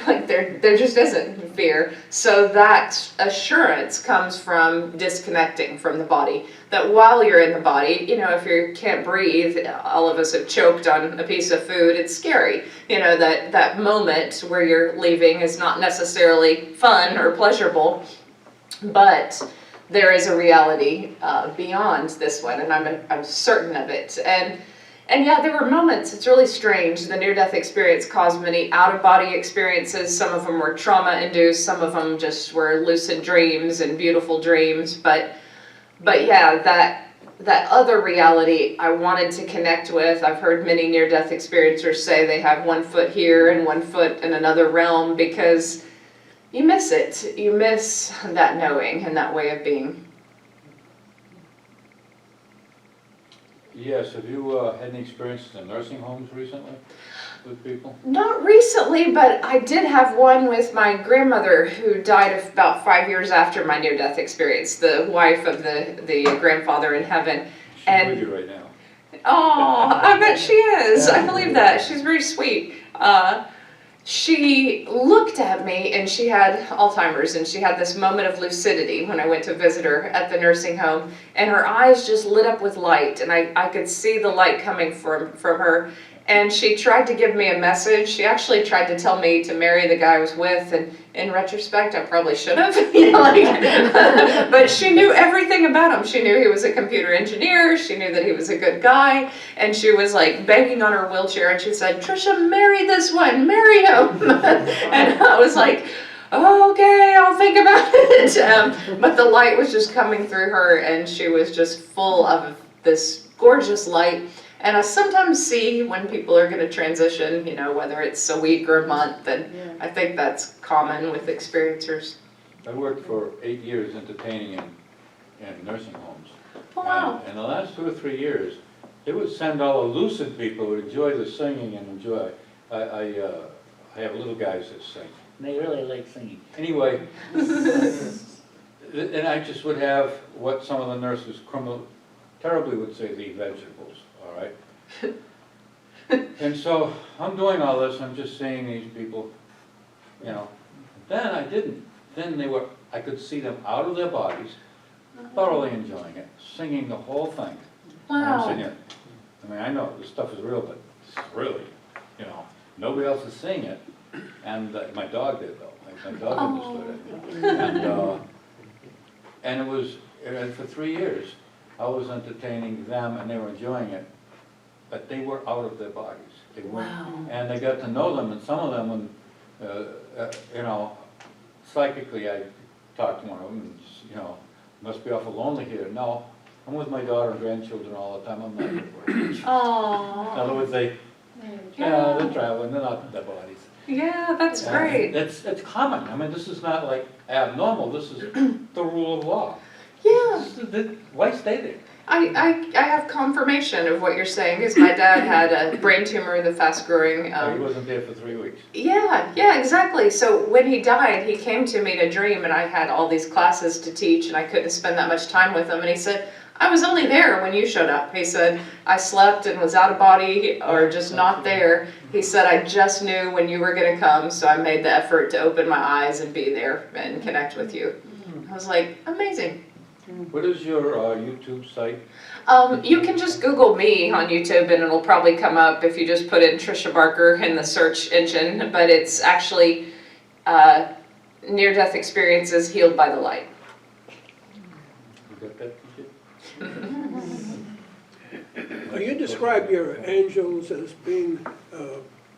Like, there just isn't fear. So that assurance comes from disconnecting from the body. That while you're in the body, you know, if you can't breathe, all of us have choked on a piece of food, it's scary. You know, that moment where you're leaving is not necessarily fun or pleasurable, but there is a reality beyond this one, and I'm certain of it. And yeah, there were moments, it's really strange. The near-death experience caused many out-of-body experiences. Some of them were trauma-induced, some of them just were lucid dreams and beautiful dreams. But yeah, that other reality I wanted to connect with. I've heard many near-death experiencers say they have 1 foot here and 1 foot in another realm, because you miss it. You miss that knowing and that way of being. Yes, have you had any experiences in nursing homes recently with people? Not recently, but I did have one with my grandmother who died about 5 years after my near-death experience, the wife of the grandfather in heaven. She's with you right now. Oh, I bet she is. I believe that. She's very sweet. She looked at me, and she had Alzheimer's, and she had this moment of lucidity when I went to visit her at the nursing home, and her eyes just lit up with light, and I could see the light coming from her. And she tried to give me a message. She actually tried to tell me to marry the guy I was with, and in retrospect, I probably should have, but she knew everything about him. She knew he was a computer engineer. She knew that he was a good guy, and she was like banging on her wheelchair, and she said, "Tricia, marry this one, marry him." And I was like, okay, I'll think about it. But the light was just coming through her, and she was just full of this gorgeous light. And I sometimes see when people are going to transition, whether it's a week or a month, and I think that's common with experiencers. I worked for 8 years entertaining in nursing homes. Oh, wow. And in the last 2 or 3 years, they would send all the lucid people who enjoy the singing and enjoy. I have little guys that sing. They really like singing. Anyway, and I just would have what some of the nurses terribly would say, the vegetables, all right? And so I'm doing all this, I'm just seeing these people, Then I didn't. Then I could see them out of their bodies, thoroughly enjoying it, singing the whole thing. And I'm sitting there, I know this stuff is real, but it's really, nobody else is seeing it. And my dog did, though. My dog understood it. And it was, for 3 years, I was entertaining them and they were enjoying it, but they were out of their bodies. They weren't, and they got to know them, and some of them, when, psychically I talked to one of them, and, must be awful lonely here. No, I'm with my daughter and grandchildren all the time. I'm not here. Aww. In other words, they're traveling, they're not in their bodies. Yeah, that's great. It's common. This is not like abnormal. This is the rule of law. Yeah. Why stay there? I have confirmation of what you're saying, because my dad had a brain tumor, the fast-growing. He wasn't there for 3 weeks. Yeah, exactly. So when he died, he came to me to dream, and I had all these classes to teach, and I couldn't spend that much time with him. And he said, "I was only there when you showed up." He said, "I slept and was out of body or just not there." He said, "I just knew when you were going to come, so I made the effort to open my eyes and be there and connect with you." I was like, amazing. What is your YouTube site? You can just Google me on YouTube, and it'll probably come up if you just put in Tricia Barker in the search engine. But it's actually Near-Death Experiences Healed by the Light. You got that? You describe your angels as being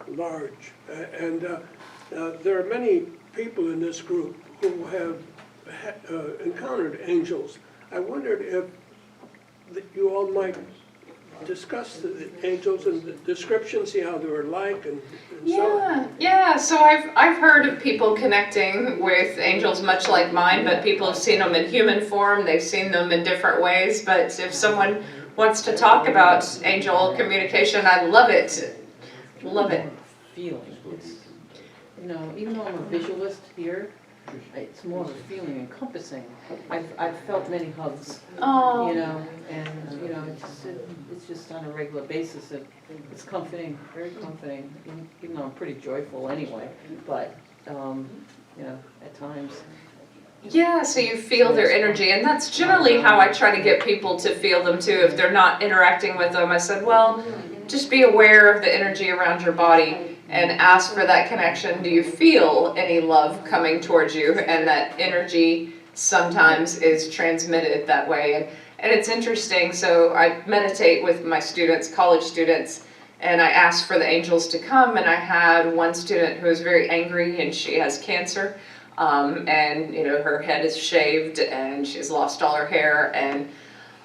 large, and there are many people in this group who have encountered angels. I wondered if you all might discuss the angels and the description, see how they were like, and so on. Yeah. So I've heard of people connecting with angels much like mine, but people have seen them in human form. They've seen them in different ways. But if someone wants to talk about angel communication, I love it. Love it. Feeling. It's, even though I'm a visualist here, it's more of a feeling, encompassing. I've felt many hugs, and it's just on a regular basis. It's comforting, very comforting, even though I'm pretty joyful anyway, but, at times. Yeah, so you feel their energy, and that's generally how I try to get people to feel them too. If they're not interacting with them, I said, well, just be aware of the energy around your body and ask for that connection. Do you feel any love coming towards you? And that energy sometimes is transmitted that way. And it's interesting, so I meditate with my students, college students, and I ask for the angels to come, and I had one student who was very angry, and she has cancer. And her head is shaved and she's lost all her hair, and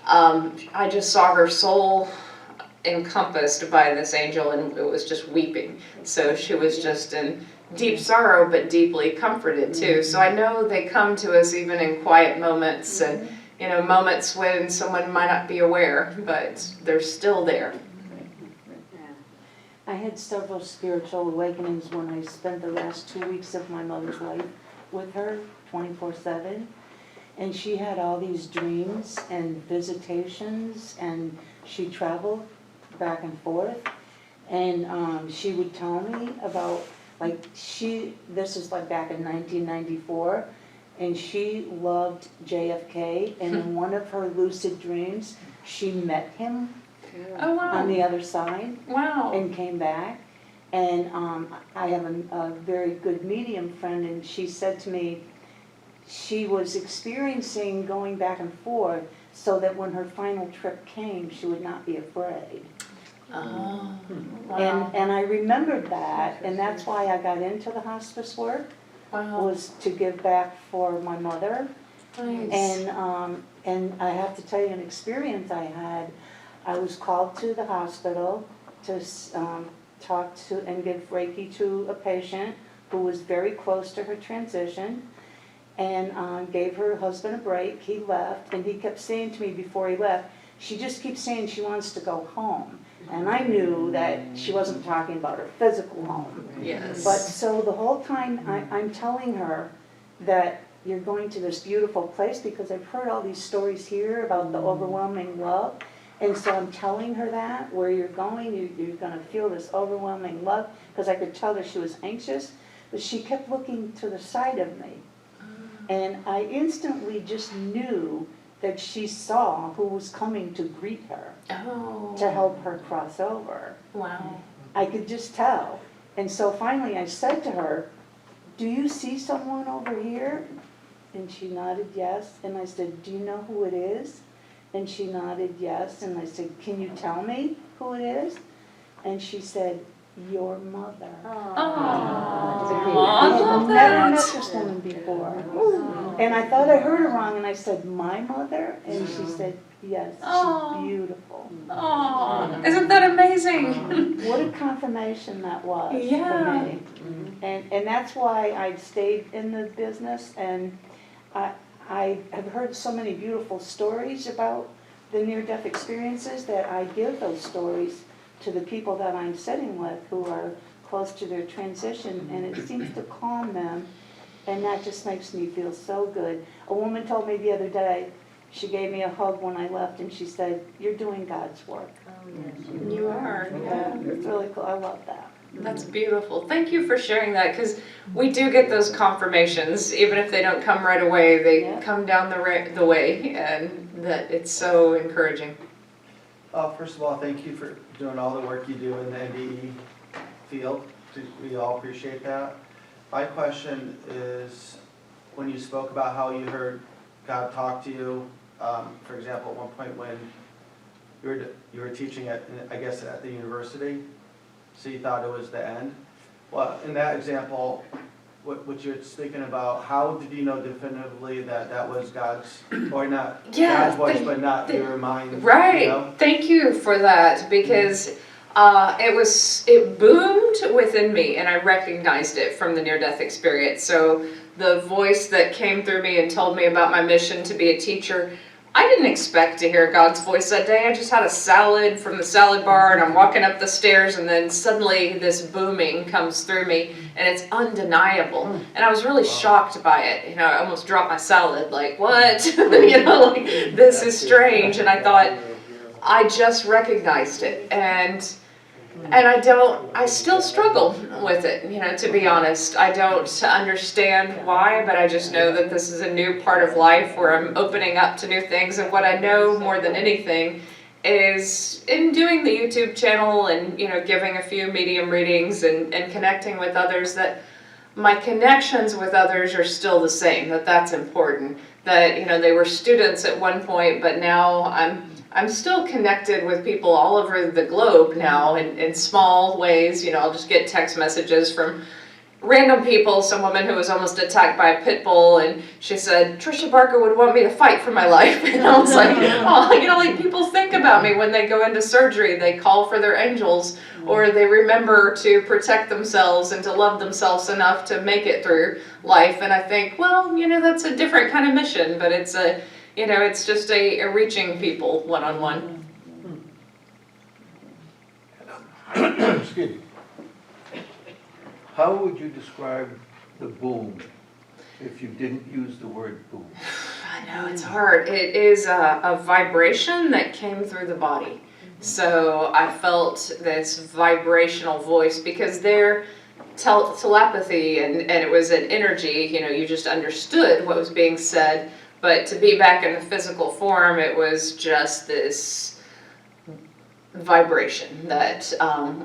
I just saw her soul encompassed by this angel, and it was just weeping. So she was just in deep sorrow but deeply comforted too. So I know they come to us even in quiet moments, and moments when someone might not be aware, but they're still there. I had several spiritual awakenings when I spent the last 2 weeks of my mother's life with her, 24/7. And she had all these dreams and visitations, and she traveled back and forth. And she would tell me about, this is like back in 1994, and she loved JFK, and in one of her lucid dreams, she met him Oh, wow. on the other side Wow. and came back. And I have a very good medium friend, and she said to me she was experiencing going back and forth so that when her final trip came, she would not be afraid. Oh, wow. And I remembered that, and that's why I got into the hospice work, Wow. was to give back for my mother. Nice. And I have to tell you an experience I had. I was called to the hospital to talk to and give Reiki to a patient who was very close to her transition, and gave her husband a break. He left, and he kept saying to me before he left, she just keeps saying she wants to go home. And I knew that she wasn't talking about her physical home. Yes. But so the whole time I'm telling her that you're going to this beautiful place because I've heard all these stories here about the overwhelming love. And so I'm telling her that where you're going, you're going to feel this overwhelming love, because I could tell that she was anxious, but she kept looking to the side of me. And I instantly just knew that she saw who was coming to greet her, Oh. to help her cross over. Wow. I could just tell. And so finally I said to her, do you see someone over here? And she nodded yes. And I said, do you know who it is? And she nodded yes. And I said, can you tell me who it is? And she said, your mother. I I love had never met that. this woman before. And I thought I heard her wrong, and I said, my mother? And she said, yes, Oh. she's beautiful. Oh, isn't that amazing? What a confirmation that was Yeah. for me. And that's why I stayed in the business, and I have heard so many beautiful stories about the near-death experiences that I give those stories to the people that I'm sitting with who are close to their transition, and it seems to calm them, and that just makes me feel so good. A woman told me the other day, she gave me a hug when I left, and she said, you're doing God's work. You are. Yeah, it's really cool. I love that. That's beautiful. Thank you for sharing that, because we do get those confirmations, even if they don't come right away, they Yeah. come down the way, and that it's so encouraging. First of all, thank you for doing all the work you do in the NDE field. We all appreciate that. My question is, when you spoke about how you heard God talk to you, for example, at one point when you were teaching at, I guess, at the university, so you thought it was the end. Well, in that example, what you're speaking about, how did you know definitively that that was God's, or not Yeah, God's voice, but not your mind? Right. You know? Thank you for that, because it boomed within me, and I recognized it from the near-death experience. So the voice that came through me and told me about my mission to be a teacher, I didn't expect to hear God's voice that day. I just had a salad from the salad bar, and I'm walking up the stairs, and then suddenly this booming comes through me, and it's undeniable. And I was really shocked by it. I almost dropped my salad, like, what? This is strange. And I thought, I just recognized it. And I still struggle with it, to be honest. I don't understand why, but I just know that this is a new part of life where I'm opening up to new things. And what I know more than anything is in doing the YouTube channel and, giving a few medium readings and connecting with others, that my connections with others are still the same, that's important. That, they were students at one point, but now I'm still connected with people all over the globe now in small ways. I'll just get text messages from random people. Some woman who was almost attacked by a pit bull, and she said, Tricia Barker would want me to fight for my life. And I was like, oh, people think about me when they go into surgery. They call for their angels, or they remember to protect themselves and to love themselves enough to make it through life. And I think, well, that's a different kind of mission, but it's a it's just a reaching people one-on-one. Excuse me. How would you describe the boom if you didn't use the word boom? I know, it's hard. It is a vibration that came through the body. So I felt this vibrational voice because their telepathy and it was an energy, you just understood what was being said, but to be back in the physical form, it was just this vibration that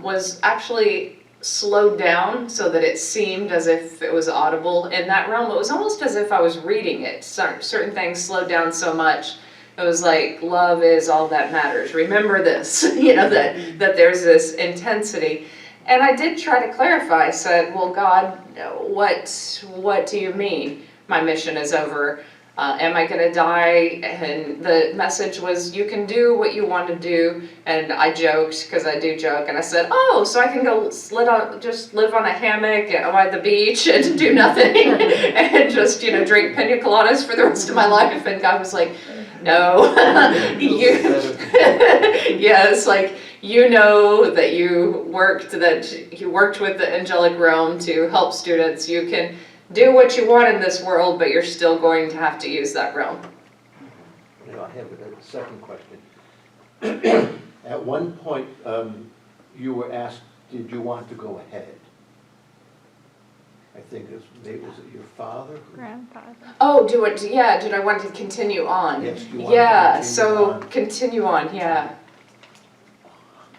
was actually slowed down so that it seemed as if it was audible in that realm. It was almost as if I was reading it. Certain things slowed down so much. It was like, love is all that matters. Remember this, that there's this intensity. And I did try to clarify. I said, well, God, what do you mean my mission is over? Am I going to die? And the message was, you can do what you want to do. And I joked, because I do joke, and I said, oh, so I can go just live on a hammock by the beach and do nothing and just, drink pina coladas for the rest of my life. And God was like, no, yes, like, that you worked with the angelic realm to help students. You can do what you want in this world, but you're still going to have to use that realm. I have a second question. At one point, you were asked, did you want to go ahead? I think was it your father? Grandfather. Oh, did I want to continue on? Yes, you wanted to continue on, yeah.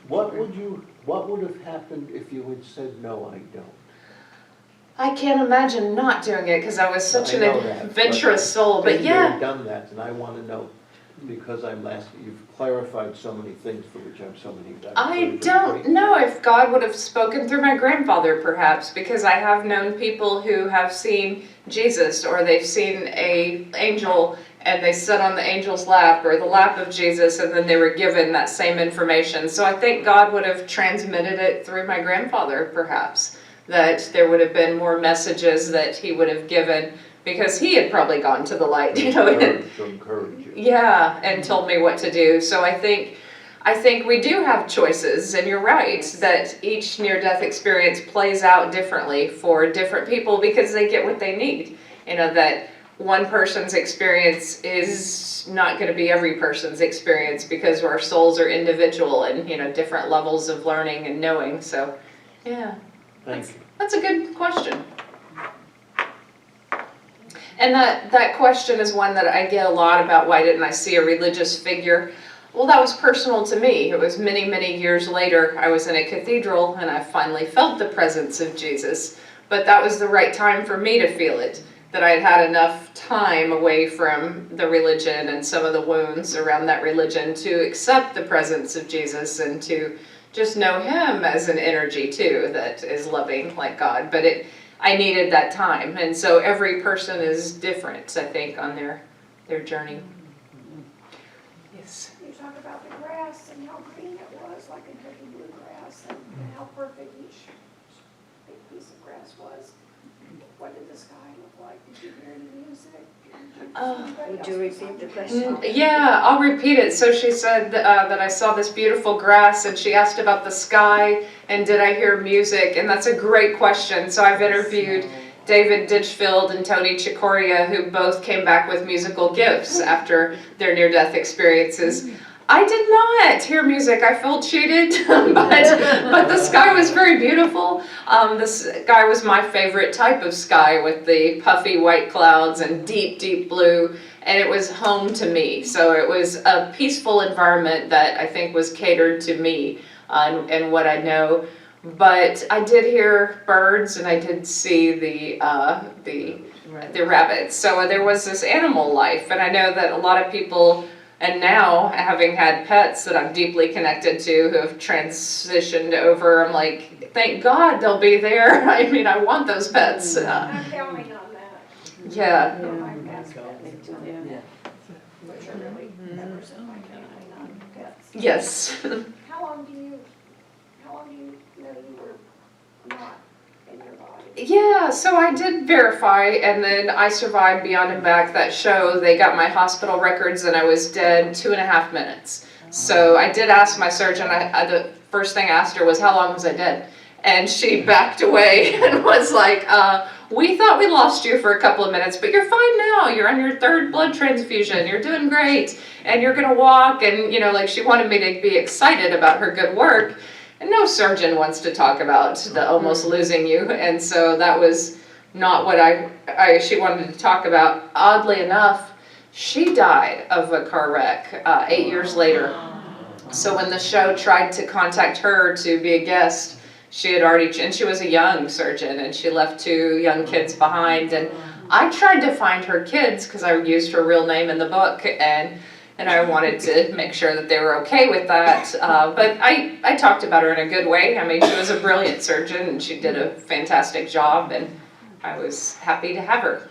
What would have happened if you had said, no, I don't? I can't imagine not doing it because I was such an adventurous soul, but you yeah. have done that, and I want to know, because you've clarified so many things for which I don't know if God would have spoken through my grandfather, perhaps, because I have known people who have seen Jesus, or they've seen an angel and they sat on the angel's lap or the lap of Jesus, and then they were given that same information. So I think God would have transmitted it through my grandfather, perhaps, that there would have been more messages that he would have given, because he had probably gone to the light, to encourage you. Yeah, and told me what to do. So I think we do have choices, and you're right, that each near-death experience plays out differently for different people because they get what they need. That one person's experience is not going to be every person's experience because our souls are individual and, different levels of learning and knowing. So, yeah. Thank you. That's a good question. And that question is one that I get a lot about, why didn't I see a religious figure? Well, that was personal to me. It was many, many years later. I was in a cathedral and I finally felt the presence of Jesus. But that was the right time for me to feel it, that I had had enough time away from the religion and some of the wounds around that religion to accept the presence of Jesus and to just know him as an energy too that is loving like God. But I needed that time, and so every person is different, I think, on their journey. Yes. You talk about the grass and how green it was, like a dirty blue grass, and how perfect each big piece of grass was. What did the sky look like? Did you hear any music? Would you repeat the question? Yeah, I'll repeat it. So she said that I saw this beautiful grass, and she asked about the sky and did I hear music, and that's a great question. So I've interviewed David Ditchfield and Tony Chicoria, who both came back with musical gifts after their near-death experiences. I did not hear music. I felt cheated, but the sky was very beautiful. The sky was my favorite type of sky, with the puffy white clouds and deep, deep blue, and it was home to me. So it was a peaceful environment that I think was catered to me and what I know. But I did hear birds, and I did see the rabbits. So there was this animal life, and I know that a lot of people. And now, having had pets that I'm deeply connected to who have transitioned over, I'm like, thank God they'll be there. I mean, I want those pets. I'm counting on that. Yeah. My pets, which are really members of my family, not pets. Yes. How long do you know you were not in your body? Yeah, so I did verify, and then I survived Beyond and Back, that show. They got my hospital records, and I was dead 2.5 minutes. So I did ask my surgeon, the first thing I asked her was, how long was I dead? And she backed away and was like, we thought we lost you for a couple of minutes, but you're fine now. You're on your 3rd blood transfusion. You're doing great. And you're gonna walk. And, you know, like, she wanted me to be excited about her good work. And no surgeon wants to talk about the almost losing you. And so that was not what she wanted to talk about. Oddly enough, she died of a car wreck 8 years later. So when the show tried to contact her to be a guest, she had already, and she was a young surgeon, and she left 2 young kids behind. And I tried to find her kids because I used her real name in the book, and I wanted to make sure that they were okay with that. But I talked about her in a good way. I mean, she was a brilliant surgeon, and she did a fantastic job, and I was happy to have her.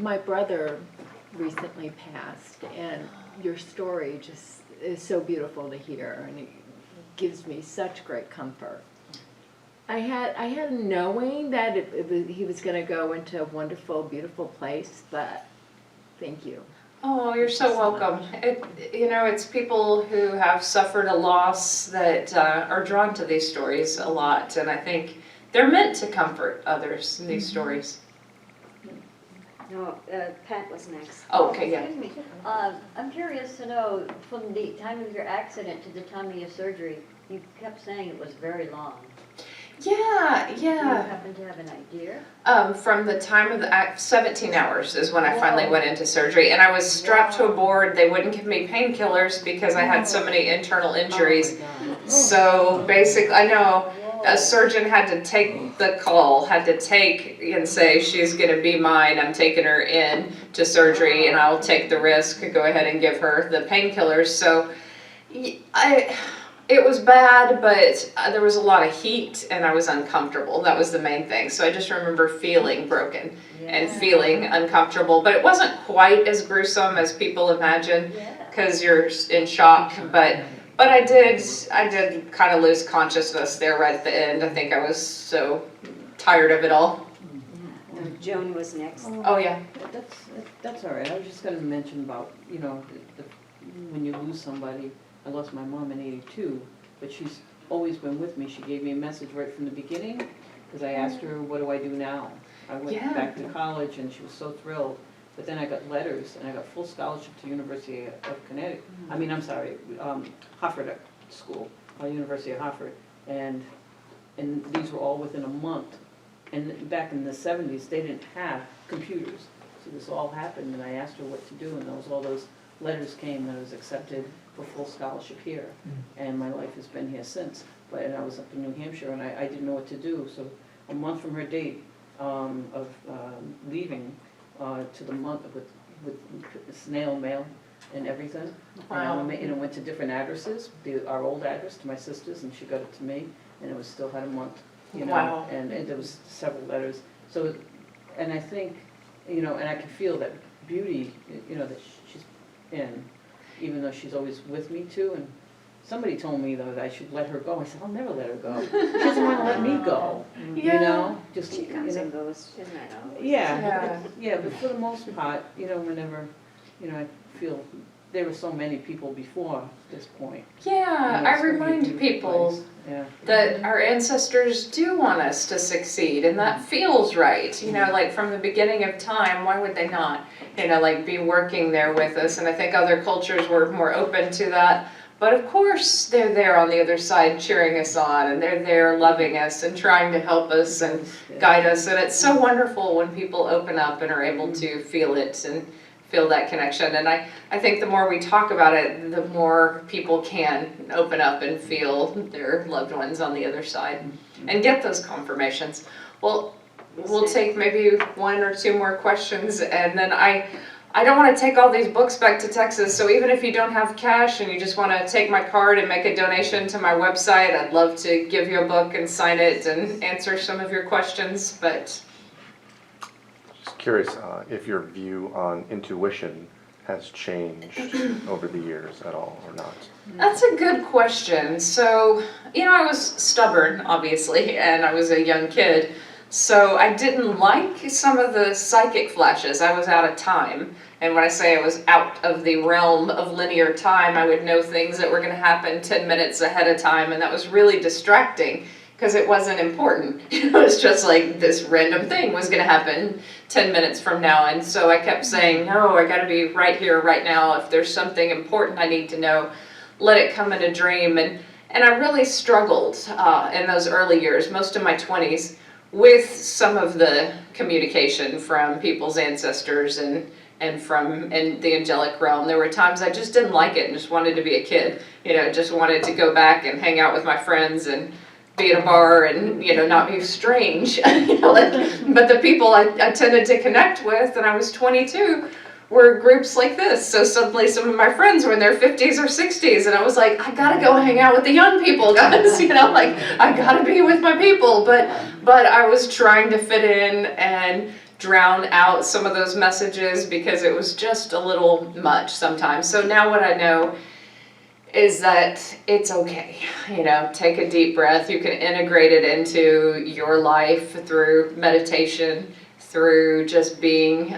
My brother recently passed, and your story just is so beautiful to hear, and it gives me such great comfort. I had a knowing that he was going to go into a wonderful, beautiful place, but thank you. Oh, you're so welcome. It's people who have suffered a loss that are drawn to these stories a lot, and I think they're meant to comfort others in these stories. No, Pat was next. Oh, okay, yeah. Excuse me. I'm curious to know, from the time of your accident to the time of your surgery, you kept saying it was very long. Yeah. Do you happen to have an idea? From the time of the 17 hours is when I finally went into surgery, and I was strapped to a board. They wouldn't give me painkillers because I had so many internal injuries. So basically, I know a surgeon had to take the call, had to take and say, she's going to be mine. I'm taking her in to surgery, and I'll take the risk, go ahead and give her the painkillers. So it was bad, but there was a lot of heat, and I was uncomfortable. That was the main thing. So I just remember feeling broken and feeling uncomfortable. But it wasn't quite as gruesome as people imagine, because you're in shock. But I did kind of lose consciousness there right at the end. I think I was so tired of it all. Joan was next. Oh, yeah. That's all right. I was just going to mention about, when you lose somebody. I lost my mom in '82, but she's always been with me. She gave me a message right from the beginning, because I asked her, what do I do now? I went back to college, and she was so thrilled. But then I got letters, and I got full scholarship to University of Connecticut. Harvard School, University of Harvard. And these were all within a month. And back in the 70s, they didn't have computers. So this all happened, and I asked her what to do, and all those letters came that I was accepted for full scholarship here. And my life has been here since. And I was up in New Hampshire, and I didn't know what to do. So a month from her date of leaving, to the month with snail mail and everything. Wow. And it went to different addresses, our old address to my sister's, and she got it to me, and it was still had a month, Wow. and there was several letters. So, and I think, and I can feel that beauty, that she's in, even though she's always with me too. And somebody told me though that I should let her go. I said, I'll never let her go. She doesn't want to let me go. Just She comes and goes, isn't it? Yeah, but for the most part, whenever, I feel there were so many people before this point. Yeah, I remind people that our ancestors do want us to succeed, and that feels right. Like from the beginning of time, why would they not, be working there with us? And I think other cultures were more open to that. But of course, they're there on the other side cheering us on, and they're there loving us and trying to help us and guide us. And it's so wonderful when people open up and are able to feel it and feel that connection. And I think the more we talk about it, the more people can open up and feel their loved ones on the other side and get those confirmations. Well, we'll take maybe 1 or 2 more questions, and then I don't want to take all these books back to Texas, so even if you don't have cash and you just want to take my card and make a donation to my website, I'd love to give you a book and sign it and answer some of your questions. But just curious if your view on intuition has changed over the years at all, or not? That's a good question. So, I was stubborn, obviously, and I was a young kid. So I didn't like some of the psychic flashes. I was out of time. And when I say I was out of the realm of linear time, I would know things that were going to happen 10 minutes ahead of time. And that was really distracting because it wasn't important. It was just like this random thing was going to happen 10 minutes from now. And so I kept saying, no, I got to be right here, right now. If there's something important I need to know, let it come in a dream. And I really struggled in those early years, most of my 20s, with some of the communication from people's ancestors and from in the angelic realm. There were times I just didn't like it and just wanted to be a kid. Just wanted to go back and hang out with my friends and be at a bar and, not be strange. But the people I tended to connect with, and I was 22, were groups like this. So suddenly some of my friends were in their 50s or 60s, and I was like, I gotta go hang out with the young people, guys. I gotta be with my people. But I was trying to fit in and drown out some of those messages because it was just a little much sometimes. So now what I know is that it's okay. Take a deep breath. You can integrate it into your life through meditation, through just being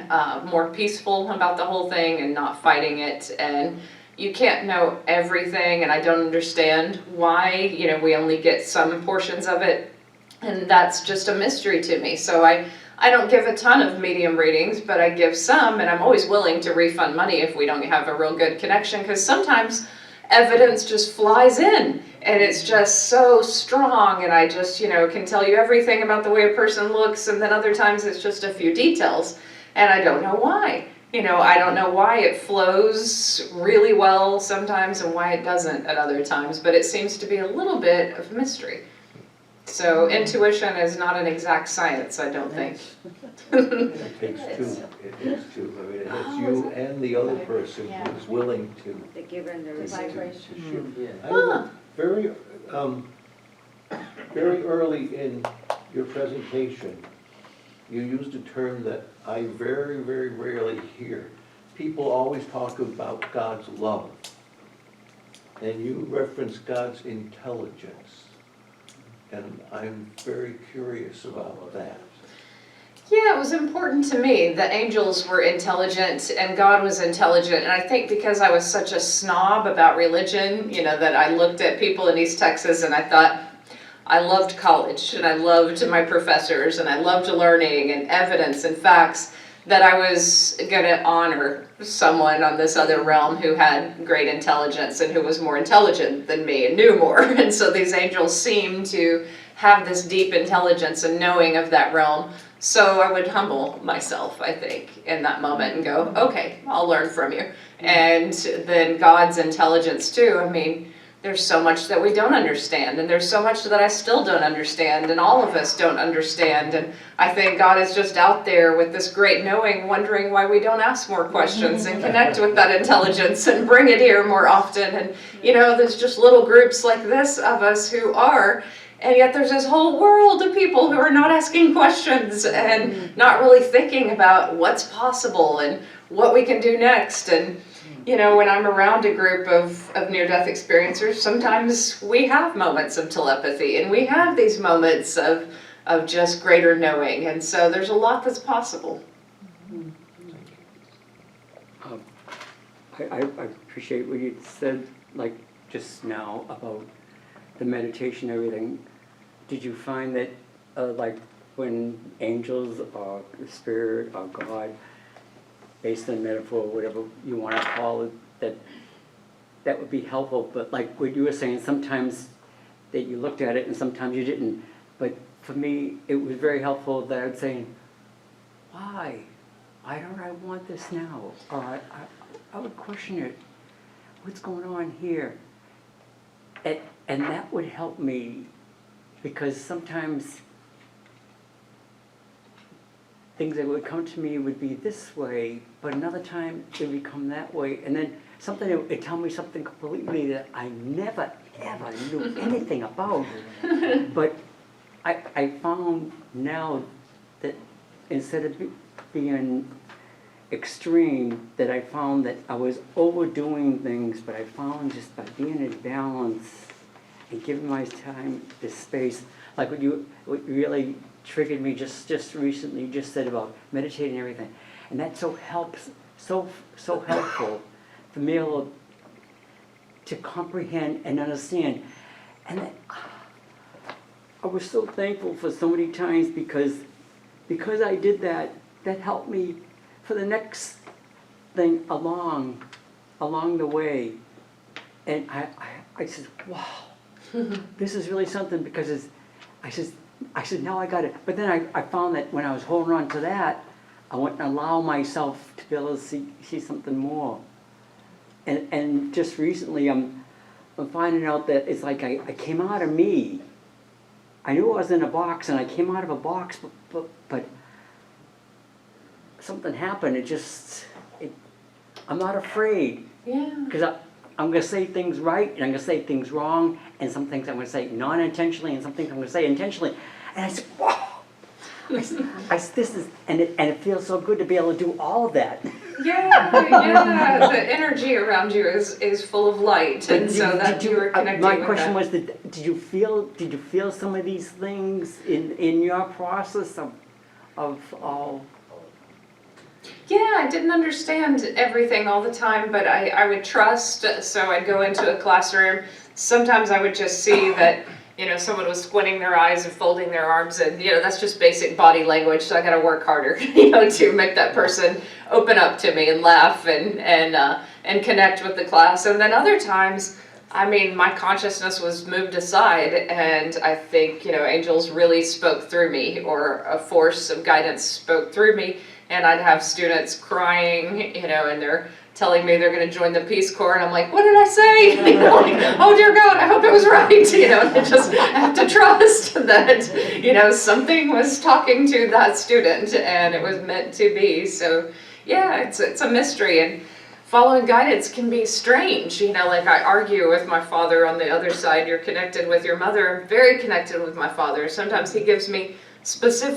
more peaceful about the whole thing and not fighting it. And you can't know everything, and I don't understand why, we only get some portions of it, and that's just a mystery to me. So I don't give a ton of medium readings, but I give some, and I'm always willing to refund money if we don't have a real good connection, because sometimes evidence just flies in and it's just so strong, and I just, can tell you everything about the way a person looks, and then other times it's just a few details, and I don't know why. I don't know why it flows really well sometimes and why it doesn't at other times, but it seems to be a little bit of mystery. So intuition is not an exact science, I don't think. It takes two. It takes two. I mean, it's you and the other person who's willing to. The giver and the receiver. I know very, very early in your presentation, you used a term that I very, very rarely hear. People always talk about God's love, and you reference God's intelligence. And I'm very curious about that. Yeah, it was important to me that angels were intelligent and God was intelligent. And I think because I was such a snob about religion, that I looked at people in East Texas and I thought, I loved college and I loved my professors and I loved learning and evidence and facts, that I was going to honor someone on this other realm who had great intelligence and who was more intelligent than me and knew more. And so these angels seemed to have this deep intelligence and knowing of that realm. So I would humble myself, I think, in that moment and go, okay, I'll learn from you. And then God's intelligence too. I mean, there's so much that we don't understand, and there's so much that I still don't understand, and all of us don't understand. And I think God is just out there with this great knowing, wondering why we don't ask more questions and connect with that intelligence and bring it here more often. And, there's just little groups like this of us who are, and yet there's this whole world of people who are not asking questions and not really thinking about what's possible and what we can do next. And when I'm around a group of near-death experiencers, sometimes we have moments of telepathy and we have these moments of just greater knowing. And so there's a lot that's possible. I appreciate what you said, like just now, about the meditation and everything. Did you find that, like when angels or spirit or God, based on metaphor, whatever you want to call it, that would be helpful? But like what you were saying, sometimes that you looked at it and sometimes you didn't. But for me, it was very helpful that I would say, why? Why don't I want this now? Or I would question it. What's going on here? And that would help me, because sometimes things that would come to me would be this way, but another time it would become that way. And then something would tell me something completely that I never, ever knew anything about. But I found now that instead of being extreme that I found that I was overdoing things, but I found just by being in balance and giving my time the space, like what really triggered me just recently, you just said about meditating and everything, and that so helps, so helpful for me to comprehend and understand. And that, I was so thankful for so many times because I did that. That helped me for the next thing along the way. And I said, wow, this is really something, because I said, now I got it. But then I found that when I was holding on to that, I wouldn't allow myself to be able to see something more. And just recently, I'm finding out that it's like I came out of me. I knew I was in a box, and I came out of a box, but something happened. I'm not afraid. Yeah. Because I'm going to say things right, and I'm going to say things wrong, and some things I'm going to say non-intentionally, and some things I'm going to say intentionally. And I said, wow. And it feels so good to be able to do all of that. Yeah, the energy around you is full of light, and so that you were connecting my with question that. was, did you feel some of these things in your process of all? Yeah, I didn't understand everything all the time, but I would trust, so I'd go into a classroom. Sometimes I would just see that, someone was squinting their eyes and folding their arms, and, that's just basic body language, so I gotta work harder, to make that person open up to me and laugh and connect with the class. And then other times, my consciousness was moved aside, and I think, angels really spoke through me, or a force of guidance spoke through me. And I'd have students crying, and they're telling me they're going to join the Peace Corps, and I'm like, what did I say? Like, oh dear God, I hope it was right. And I just have to trust that, something was talking to that student, and it was meant to be. So yeah, it's a mystery, and following guidance can be strange. Like I argue with my father on the other side. You're connected with your mother. I'm very connected with my father. Sometimes he gives me specific